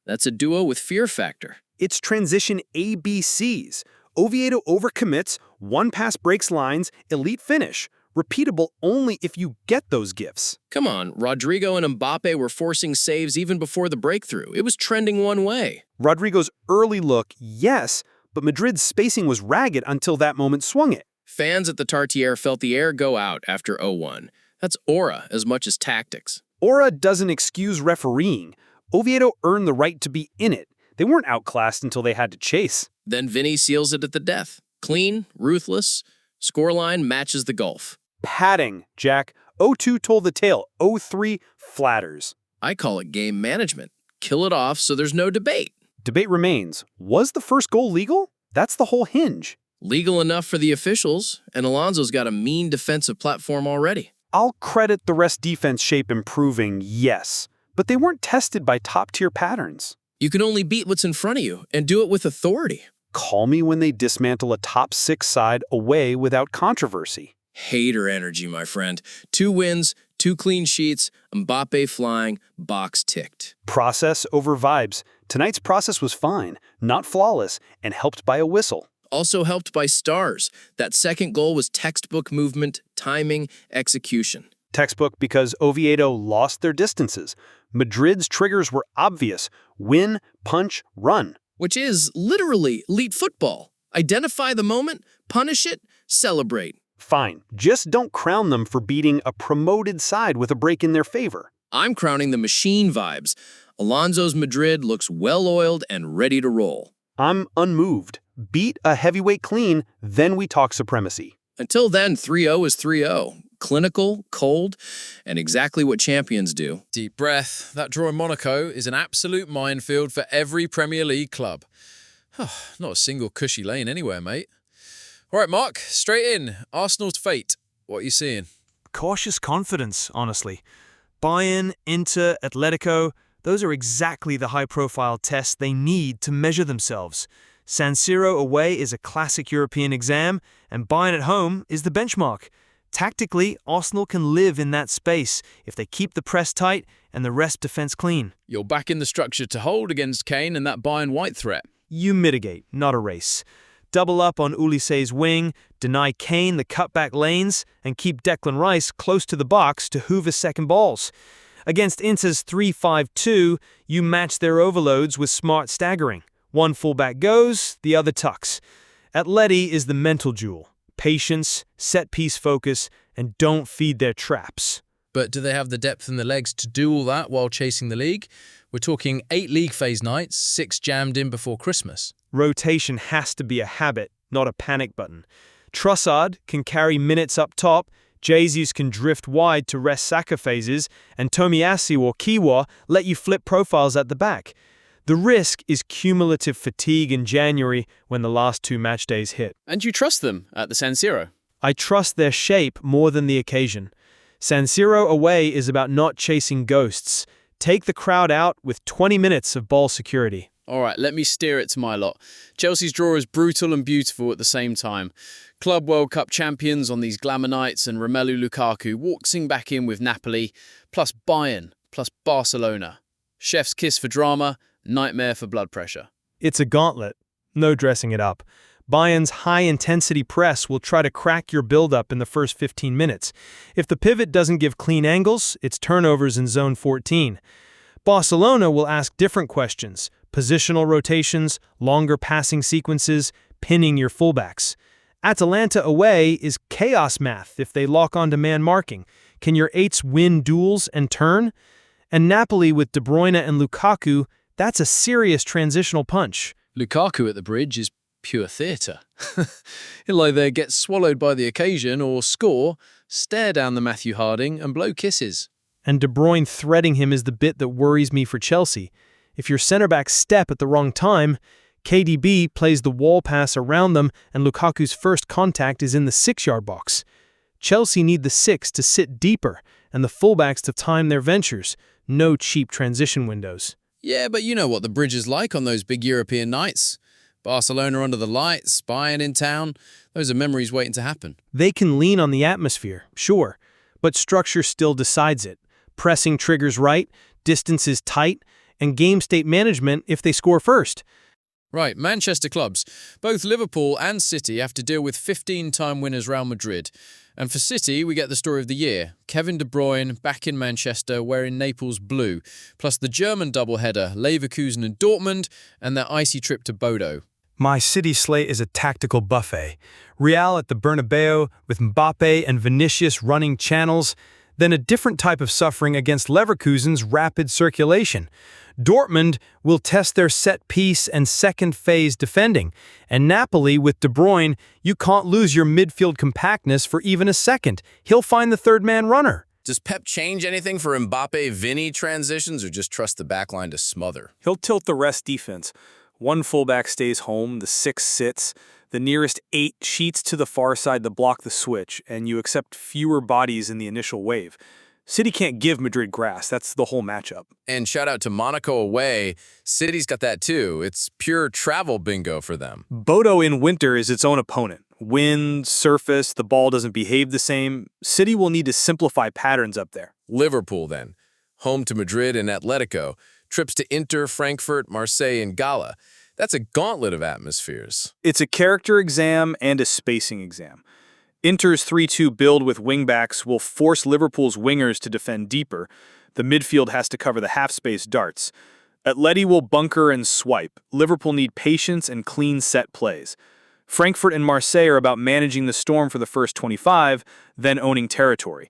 That's a duo with fear factor. It's transition ABCs. Oviedo overcommits, One pass breaks lines, elite finish. Repeatable only if you get those gifts. Come on, Rodrigo and Mbappe were forcing saves even before the breakthrough. It was trending one way. Rodrigo's early look, yes, but Madrid's spacing was ragged until that moment swung it. Fans at the Tartiere felt the air go out after 0-1. That's aura as much as tactics. Aura doesn't excuse refereeing. Oviedo earned the right to be in it. They weren't outclassed until they had to chase. Then Vinny seals it at the death. Clean, ruthless, scoreline matches the gulf. Padding, Jack. 0-2 told the tale. 0-3 flatters. I call it game management. Kill it off so there's no debate. Debate remains. Was the first goal legal? That's the whole hinge. Legal enough for the officials, and Alonso's got a mean defensive platform already. I'll credit the rest defense shape improving, yes, but they weren't tested by top-tier patterns. You can only beat what's in front of you, and do it with authority. Call me when they dismantle a top-6 side away without controversy. Hater energy, my friend. 2 wins, 2 clean sheets, Mbappe flying, box ticked. Process over vibes. Tonight's process was fine, not flawless, and helped by a whistle. Also helped by stars. That second goal was textbook movement, timing, execution. Textbook because Oviedo lost their distances. Madrid's triggers were obvious. Win, punch, run. Which is literally elite football. Identify the moment, punish it, celebrate. Fine, just don't crown them for beating a promoted side with a break in their favor. I'm crowning the machine vibes. Alonso's Madrid looks well-oiled and ready to roll. I'm unmoved. Beat a heavyweight clean, then we talk supremacy. Until then, 3-0 is 3-0. Clinical, cold, and exactly what champions do. Deep breath. That draw in Monaco is an absolute minefield for every Premier League club. Not a single cushy lane anywhere, mate. All right, Mark, straight in. Arsenal's fate. What are you seeing? Cautious confidence, honestly. Bayern, Inter, Atlético, those are exactly the high-profile tests they need to measure themselves. San Siro away is a classic European exam, and Bayern at home is the benchmark. Tactically, Arsenal can live in that space if they keep the press tight and the rest defense clean. You're back in the structure to hold against Kane and that Bayern white threat. You mitigate, not erase. Double up on Ulise's wing, deny Kane the cutback lanes, and keep Declan Rice close to the box to hoover second balls. Against Inter's 3-5-2, you match their overloads with smart staggering. One fullback goes, the other tucks. Atleti is the mental jewel. Patience, set-piece focus, and don't feed their traps. But do they have the depth and the legs to do all that while chasing the league? We're talking 8 league phase nights, 6 jammed in before Christmas. Rotation has to be a habit, not a panic button. Trossard can carry minutes up top, Jesus can drift wide to rest Saka phases, and Tomiyasu or Kiwa let you flip profiles at the back. The risk is cumulative fatigue in January when the last 2 match days hit. And you trust them at the San Siro? I trust their shape more than the occasion. San Siro away is about not chasing ghosts. Take the crowd out with 20 minutes of ball security. All right, let me steer it to my lot. Chelsea's draw is brutal and beautiful at the same time. Club World Cup champions on these glamour nights, and Romelu Lukaku waltzing back in with Napoli, plus Bayern, plus Barcelona. Chef's kiss for drama, nightmare for blood pressure. It's a gauntlet. No dressing it up. Bayern's high-intensity press will try to crack your build-up in the first 15 minutes. If the pivot doesn't give clean angles, it's turnovers in zone 14. Barcelona will ask different questions: positional rotations, longer passing sequences, pinning your fullbacks. Atalanta away is chaos math if they lock onto man marking. Can your 8s win duels and turn? And Napoli with De Bruyne and Lukaku, that's a serious transitional punch. Lukaku at the bridge is pure theatre. He'll either get swallowed by the occasion or score, stare down the Matthew Harding and blow kisses. And De Bruyne threading him is the bit that worries me for Chelsea. If your centre-backs step at the wrong time, KDB plays the wall pass around them and Lukaku's first contact is in the 6-yard box. Chelsea need the 6 to sit deeper and the fullbacks to time their ventures. No cheap transition windows. Yeah, but you know what the bridge is like on those big European nights. Barcelona under the lights, Bayern in town. Those are memories waiting to happen. They can lean on the atmosphere, sure, but structure still decides it. Pressing triggers right, distance is tight, and game state management if they score first. Right, Manchester clubs. Both Liverpool and City have to deal with 15-time winners Real Madrid. And for City, we get the story of the year. Kevin De Bruyne back in Manchester wearing Naples blue, plus the German doubleheader, Leverkusen and Dortmund, and their icy trip to Bodo. My City slate is a tactical buffet. Real at the Bernabeu with Mbappe and Vinicius running channels, then a different type of suffering against Leverkusen's rapid circulation. Dortmund will test their set-piece and second-phase defending, and Napoli with De Bruyne, you can't lose your midfield compactness for even a second. He'll find the third-man runner. Does Pep change anything for Mbappe-Vinny transitions or just trust the backline to smother? He'll tilt the rest defense. One fullback stays home, the 6 sits, the nearest 8 sheets to the far side to block the switch, and you accept fewer bodies in the initial wave. City can't give Madrid grass. That's the whole matchup. And shout out to Monaco away. City's got that too. It's pure travel bingo for them. Bodo in winter is its own opponent. Wind, surface, the ball doesn't behave the same. City will need to simplify patterns up there. Liverpool then. Home to Madrid and Atlético. Trips to Inter, Frankfurt, Marseille, and Gala. That's a gauntlet of atmospheres. It's a character exam and a spacing exam. Inter's 3-2 build with wingbacks will force Liverpool's wingers to defend deeper. The midfield has to cover the half-space darts. Atleti will bunker and swipe. Liverpool need patience and clean set plays. Frankfurt and Marseille are about managing the storm for the first 25, then owning territory.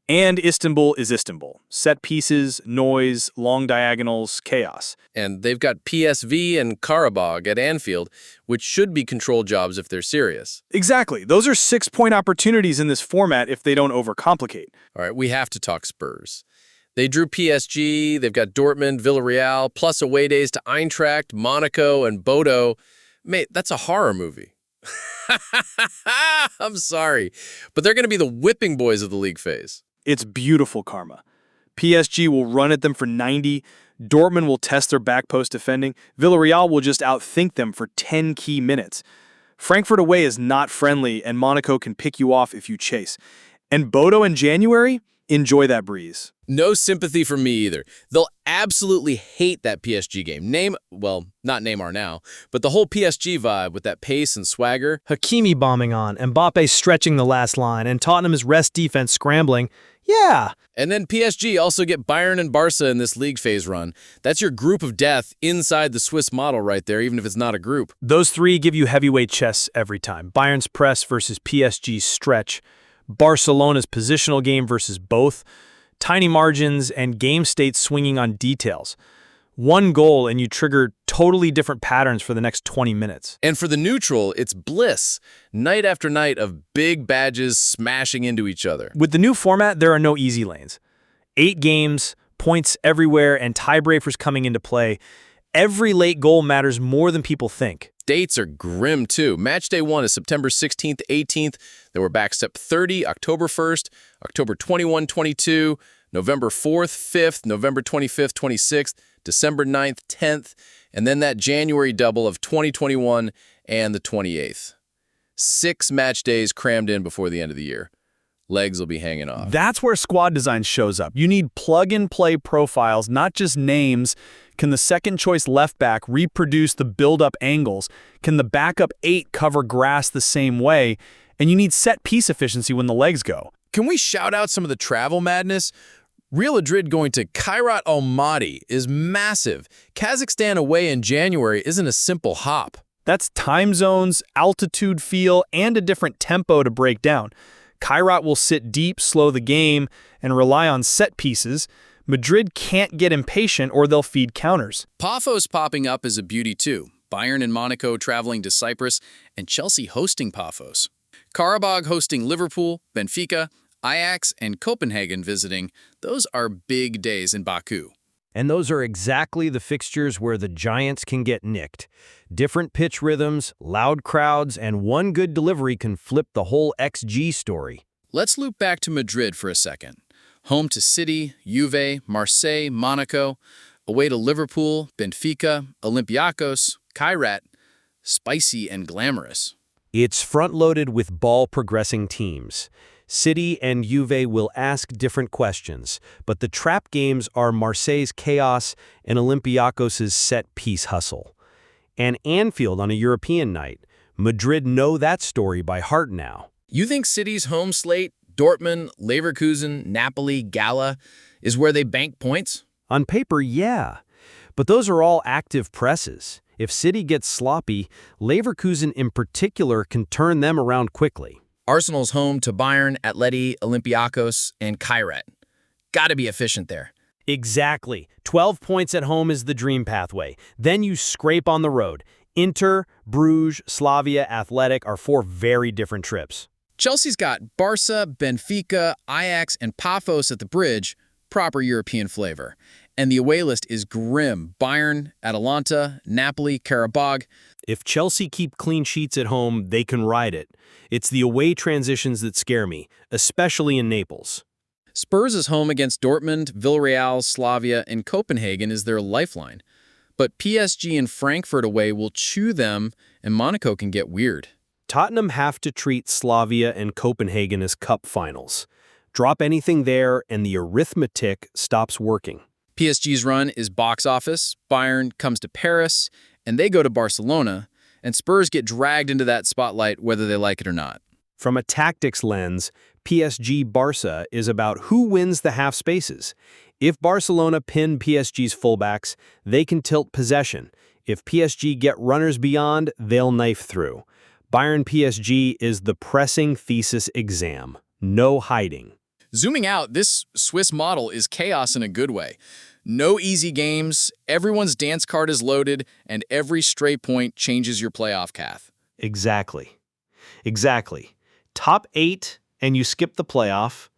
And Istanbul is Istanbul. Set pieces, noise, long diagonals, chaos. And they've got PSV and Karabakh at Anfield, which should be control jobs if they're serious. Exactly. Those are 6-point opportunities in this format if they don't overcomplicate. All right, we have to talk Spurs. They drew PSG, they've got Dortmund, Villarreal, plus away days to Eintracht, Monaco, and Bodo. Mate, that's a horror movie. I'm sorry, but they're going to be the whipping boys of the league phase. It's beautiful karma. PSG will run at them for 90. Dortmund will test their back post defending. Villarreal will just outthink them for 10 key minutes. Frankfurt away is not friendly, and Monaco can pick you off if you chase. And Bodo in January? Enjoy that breeze. No sympathy from me either. They'll absolutely hate that PSG game. Not Neymar now, but the whole PSG vibe with that pace and swagger. Hakimi bombing on, Mbappe stretching the last line, and Tottenham's rest defense scrambling. Yeah. And then PSG also get Bayern and Barça in this league phase run. That's your group of death inside the Swiss model right there, even if it's not a group. Those three give you heavyweight chess every time. Bayern's press versus PSG's stretch. Barcelona's positional game versus both. Tiny margins and game states swinging on details. One goal and you trigger totally different patterns for the next 20 minutes. And for the neutral, it's bliss. Night after night of big badges smashing into each other. With the new format, there are no easy lanes. 8 games, points everywhere, and tiebreakers coming into play. Every late goal matters more than people think. Dates are grim, too. Match day 1 is September 16th, 18th. Then we're back Sep 30, October 1st, October 21, 22, November 4th, 5th, November 25th, 26th, December 9th, 10th, and then that January double of 2021 and the 28th. 6 match days crammed in before the end of the year. Legs will be hanging off. That's where squad design shows up. You need plug-and-play profiles, not just names. Can the second-choice left back reproduce the build-up angles? Can the backup 8 cover grass the same way? And you need set-piece efficiency when the legs go. Can we shout out some of the travel madness? Real Madrid going to Kairat Almaty is massive. Kazakhstan away in January isn't a simple hop. That's time zones, altitude feel, and a different tempo to break down. Kairat will sit deep, slow the game, and rely on set pieces. Madrid can't get impatient or they'll feed counters. Paphos popping up is a beauty too. Bayern and Monaco traveling to Cyprus, and Chelsea hosting Paphos. Karabakh hosting Liverpool, Benfica, Ajax, and Copenhagen visiting. Those are big days in Baku. And those are exactly the fixtures where the Giants can get nicked. Different pitch rhythms, loud crowds, and one good delivery can flip the whole XG story. Let's loop back to Madrid for a second. Home to City, Juve, Marseille, Monaco. Away to Liverpool, Benfica, Olympiacos, Kairat. Spicy and glamorous. It's front-loaded with ball-progressing teams. City and Juve will ask different questions, but the trap games are Marseille's chaos and Olympiacos' set-piece hustle. and Anfield on a European night. Madrid know that story by heart now. You think City's home slate, Dortmund, Leverkusen, Napoli, Gala, is where they bank points? On paper, yeah. But those are all active presses. If City gets sloppy, Leverkusen in particular can turn them around quickly. Arsenal's home to Bayern, Atleti, Olympiacos, and Kairat. Gotta be efficient there. Exactly. 12 points at home is the dream pathway. Then you scrape on the road. Inter, Bruges, Slavia, Athletic are 4 very different trips. Chelsea's got Barça, Benfica, Ajax, and Paphos at the bridge, proper European flavor. And the away list is grim. Bayern, Atalanta, Napoli, Karabag. If Chelsea keep clean sheets at home, they can ride it. It's the away transitions that scare me, especially in Naples. Spurs is home against Dortmund, Villarreal, Slavia, and Copenhagen is their lifeline. But PSG and Frankfurt away will chew them, and Monaco can get weird. Tottenham have to treat Slavia and Copenhagen as cup finals. Drop anything there, and the arithmetic stops working. PSG's run is box office, Bayern comes to Paris, and they go to Barcelona, and Spurs get dragged into that spotlight whether they like it or not. From a tactics lens, PSG-Barça is about who wins the half spaces. If Barcelona pin PSG's fullbacks, they can tilt possession. If PSG get runners beyond, they'll knife through. Bayern-PSG is the pressing thesis exam. No hiding. Zooming out, this Swiss model is chaos in a good way. No easy games, everyone's dance card is loaded, and every stray point changes your playoff path. Exactly. Top 8 and you skip the playoff.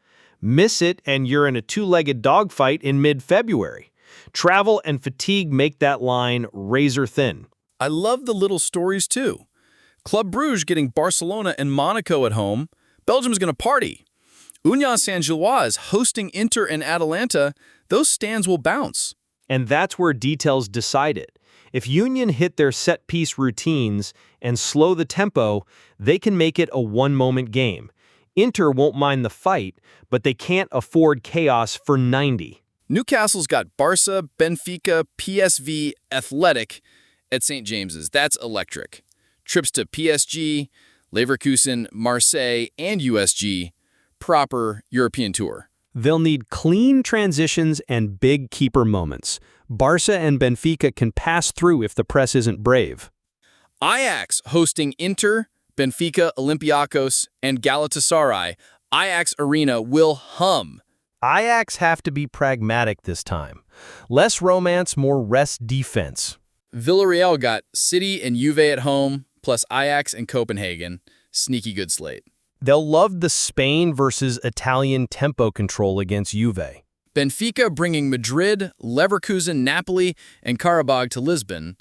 Miss it and you're in a 2-legged dogfight in mid-February. Travel and fatigue make that line razor thin. I love the little stories too. Club Brugge getting Barcelona and Monaco at home. Belgium's going to party. Union Saint-Gilloise is hosting Inter and Atalanta. Those stands will bounce. And that's where details decide it. If Union hit their set-piece routines and slow the tempo, they can make it a one-moment game. Inter won't mind the fight, but they can't afford chaos for 90. Newcastle's got Barça, Benfica, PSV, Athletic at St. James's. That's electric. Trips to PSG, Leverkusen, Marseille, and USG. Proper European tour. They'll need clean transitions and big keeper moments. Barça and Benfica can pass through if the press isn't brave. Ajax hosting Inter, Benfica, Olympiacos, and Galatasaray. Ajax Arena will hum. Ajax have to be pragmatic this time. Less romance, more rest defense. Villarreal got City and Juve at home, plus Ajax and Copenhagen. Sneaky good slate. They'll love the Spain versus Italian tempo control against Juve. Benfica bringing Madrid, Leverkusen, Napoli, and Karabag to Lisbon.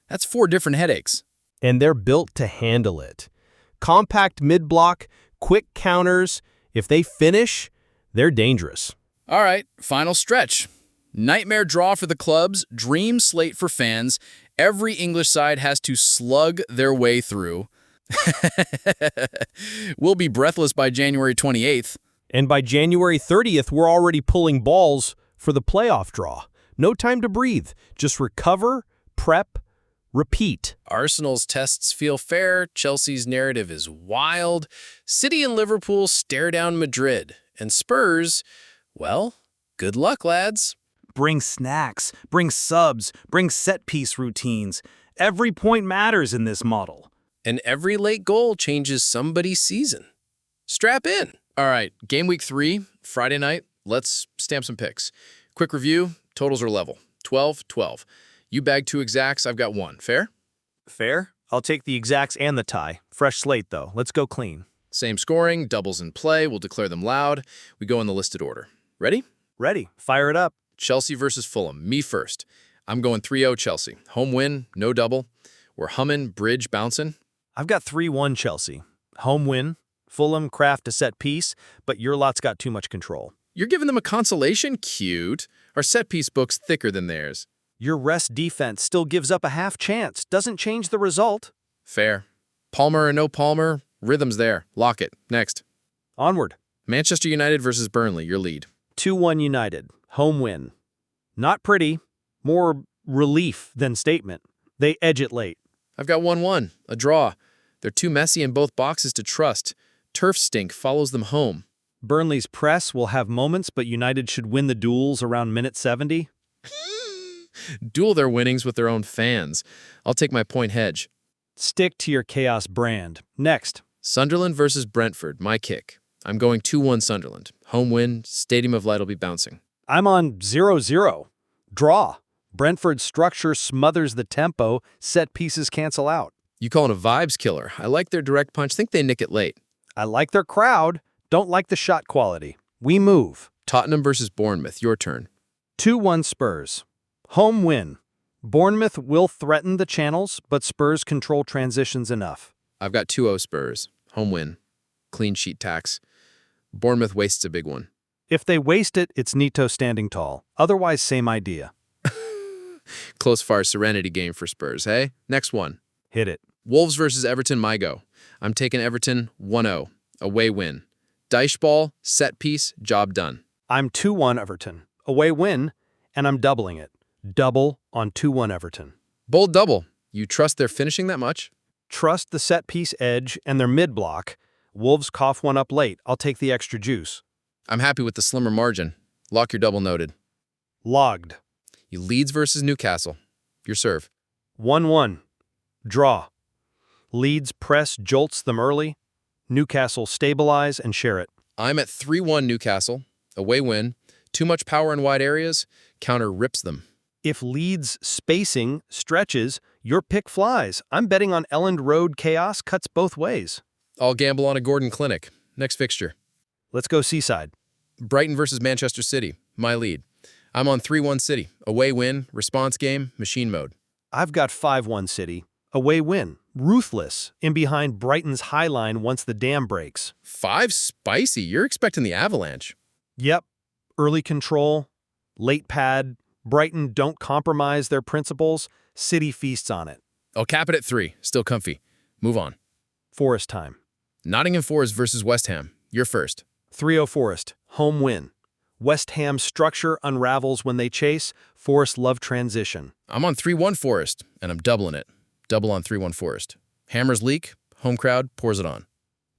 That's 4 different headaches. And they're built to handle it. Compact mid-block, quick counters. If they finish, they're dangerous. All right, final stretch. Nightmare draw for the clubs, dream slate for fans. Every English side has to slug their way through. We'll be breathless by January 28th. And by January 30th, we're already pulling balls for the playoff draw. No time to breathe. Just recover, prep, repeat. Arsenal's tests feel fair. Chelsea's narrative is wild. City and Liverpool stare down Madrid. And Spurs, well, good luck, lads. Bring snacks, bring subs, bring set-piece routines. Every point matters in this model. And every late goal changes somebody's season. Strap in. All right, game week 3, Friday night. Let's stamp some picks. Quick review, totals are level. 12-12. You bag 2 exacts, I've got 1. Fair? Fair. I'll take the exacts and the tie. Fresh slate, though. Let's go clean. Same scoring, doubles in play. We'll declare them loud. We go in the listed order. Ready? Ready. Fire it up. Chelsea versus Fulham. Me first. I'm going 3-0 Chelsea. Home win, no double. We're humming, bridge bouncing. I've got 3-1 Chelsea. Home win. Fulham craft a set piece, but your lot's got too much control. You're giving them a consolation? Cute. Our set piece book's thicker than theirs. Your rest defense still gives up a half chance. Doesn't change the result. Fair. Palmer or no Palmer, rhythm's there. Lock it. Next. Onward. Manchester United versus Burnley. Your lead. 2-1 United. Home win. Not pretty. More relief than statement. They edge it late. I've got 1-1, a draw. They're too messy in both boxes to trust. Turf stink follows them home. Burnley's press will have moments, but United should win the duels around minute 70. Duel their winnings with their own fans. I'll take my point hedge. Stick to your chaos brand. Next. Sunderland versus Brentford, my kick. I'm going 2-1 Sunderland. Home win, Stadium of Light will be bouncing. I'm on 0-0. Draw. Brentford's structure smothers the tempo. Set pieces cancel out. You call it a vibes killer. I like their direct punch. Think they nick it late. I like their crowd. Don't like the shot quality. We move. Tottenham versus Bournemouth, your turn. 2-1 Spurs. Home win. Bournemouth will threaten the channels, but Spurs control transitions enough. I've got 2-0 Spurs. Home win. Clean sheet tax. Bournemouth wastes a big one. If they waste it, it's Nito standing tall. Otherwise, same idea. Close far serenity game for Spurs, hey? Next one. Hit it. Wolves versus Everton, my go. I'm taking Everton 1-0. Away win. Dice ball, set piece, job done. I'm 2-1 Everton. Away win, and I'm doubling it. Double on 2-1 Everton. Bold double. You trust they're finishing that much? Trust the set piece edge and their mid block. Wolves cough one up late. I'll take the extra juice. I'm happy with the slimmer margin. Lock your double noted. Logged. You Leeds versus Newcastle. Your serve. 1-1. Draw. Leeds press jolts them early. Newcastle stabilize and share it. I'm at 3-1 Newcastle. Away win. Too much power in wide areas. Counter rips them. If Leeds spacing stretches, your pick flies. I'm betting on Elland Road chaos cuts both ways. I'll gamble on a Gordon Clinic. Next fixture. Let's go Seaside. Brighton versus Manchester City. My lead. I'm on 3-1 City. Away win. Response game. Machine mode. I've got 5-1 City. Away win. Ruthless. In behind Brighton's high line once the dam breaks. 5 spicy. You're expecting the avalanche. Yep. Early control. Late pad. Brighton don't compromise their principles. City feasts on it. I'll cap it at 3. Still comfy. Move on. Forest time. Nottingham Forest versus West Ham. You're first. 3-0 Forest. Home win. West Ham's structure unravels when they chase. Forest love transition. I'm on 3-1 Forest, and I'm doubling it. Double on 3-1 Forest. Hammers leak. Home crowd pours it on.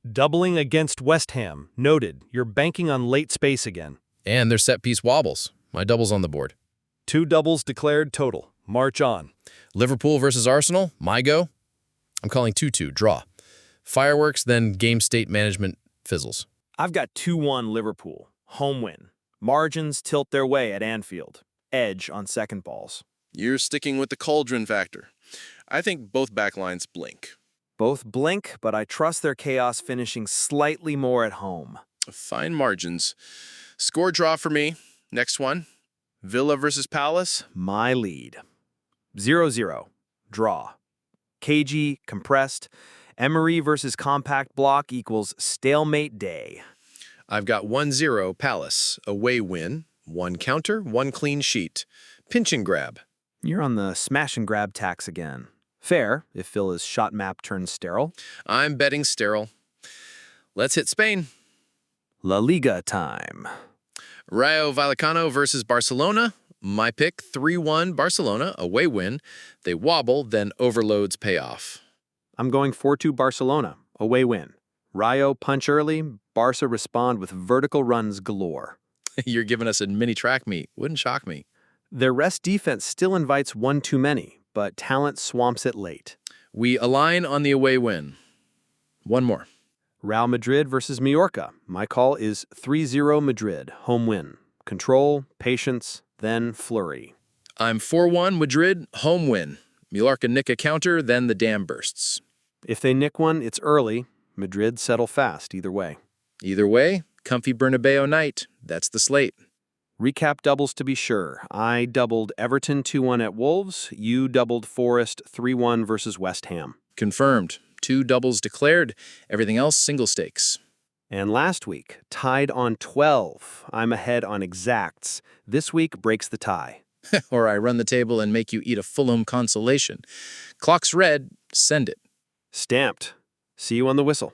Doubling against West Ham. Noted. You're banking on late space again. And their set piece wobbles. My double's on the board. 2 doubles declared total. March on. Liverpool versus Arsenal. My go. I'm calling 2-2. Draw. Fireworks, then game state management fizzles. I've got 2-1 Liverpool. Home win. Margins tilt their way at Anfield. Edge on second balls. You're sticking with the cauldron factor. I think both backlines blink. Both blink, but I trust their chaos finishing slightly more at home. Fine margins. Score draw for me. Next one. Villa versus Palace. My lead. 0-0. Draw. KG, compressed. Emery versus compact block equals stalemate day. I've got 1-0 Palace. Away win. 1 counter, 1 clean sheet. Pinch and grab. You're on the smash and grab tax again. Fair, if Villa's shot map turns sterile. I'm betting sterile. Let's hit Spain. La Liga time. Rayo Vallecano versus Barcelona. My pick, 3-1 Barcelona, away win. They wobble, then overloads pay off. I'm going 4-2 Barcelona, away win. Rayo punch early, Barca respond with vertical runs galore. You're giving us a mini track meet. Wouldn't shock me. Their rest defense still invites one too many, but talent swamps it late. We align on the away win. One more. Real Madrid versus Mallorca. My call is 3-0 Madrid, home win. Control, patience, then flurry. I'm 4-1 Madrid, home win. Mallorca nick a counter, then the dam bursts. If they nick one, it's early. Madrid settle fast either way. Either way, comfy Bernabeu night. That's the slate. Recap doubles to be sure. I doubled Everton 2-1 at Wolves. You doubled Forest 3-1 versus West Ham. Confirmed. 2 doubles declared. Everything else single stakes. And last week, tied on 12. I'm ahead on exacts. This week breaks the tie. Or I run the table and make you eat a Fulham consolation. Clock's red. Send it. Stamped. See you on the whistle.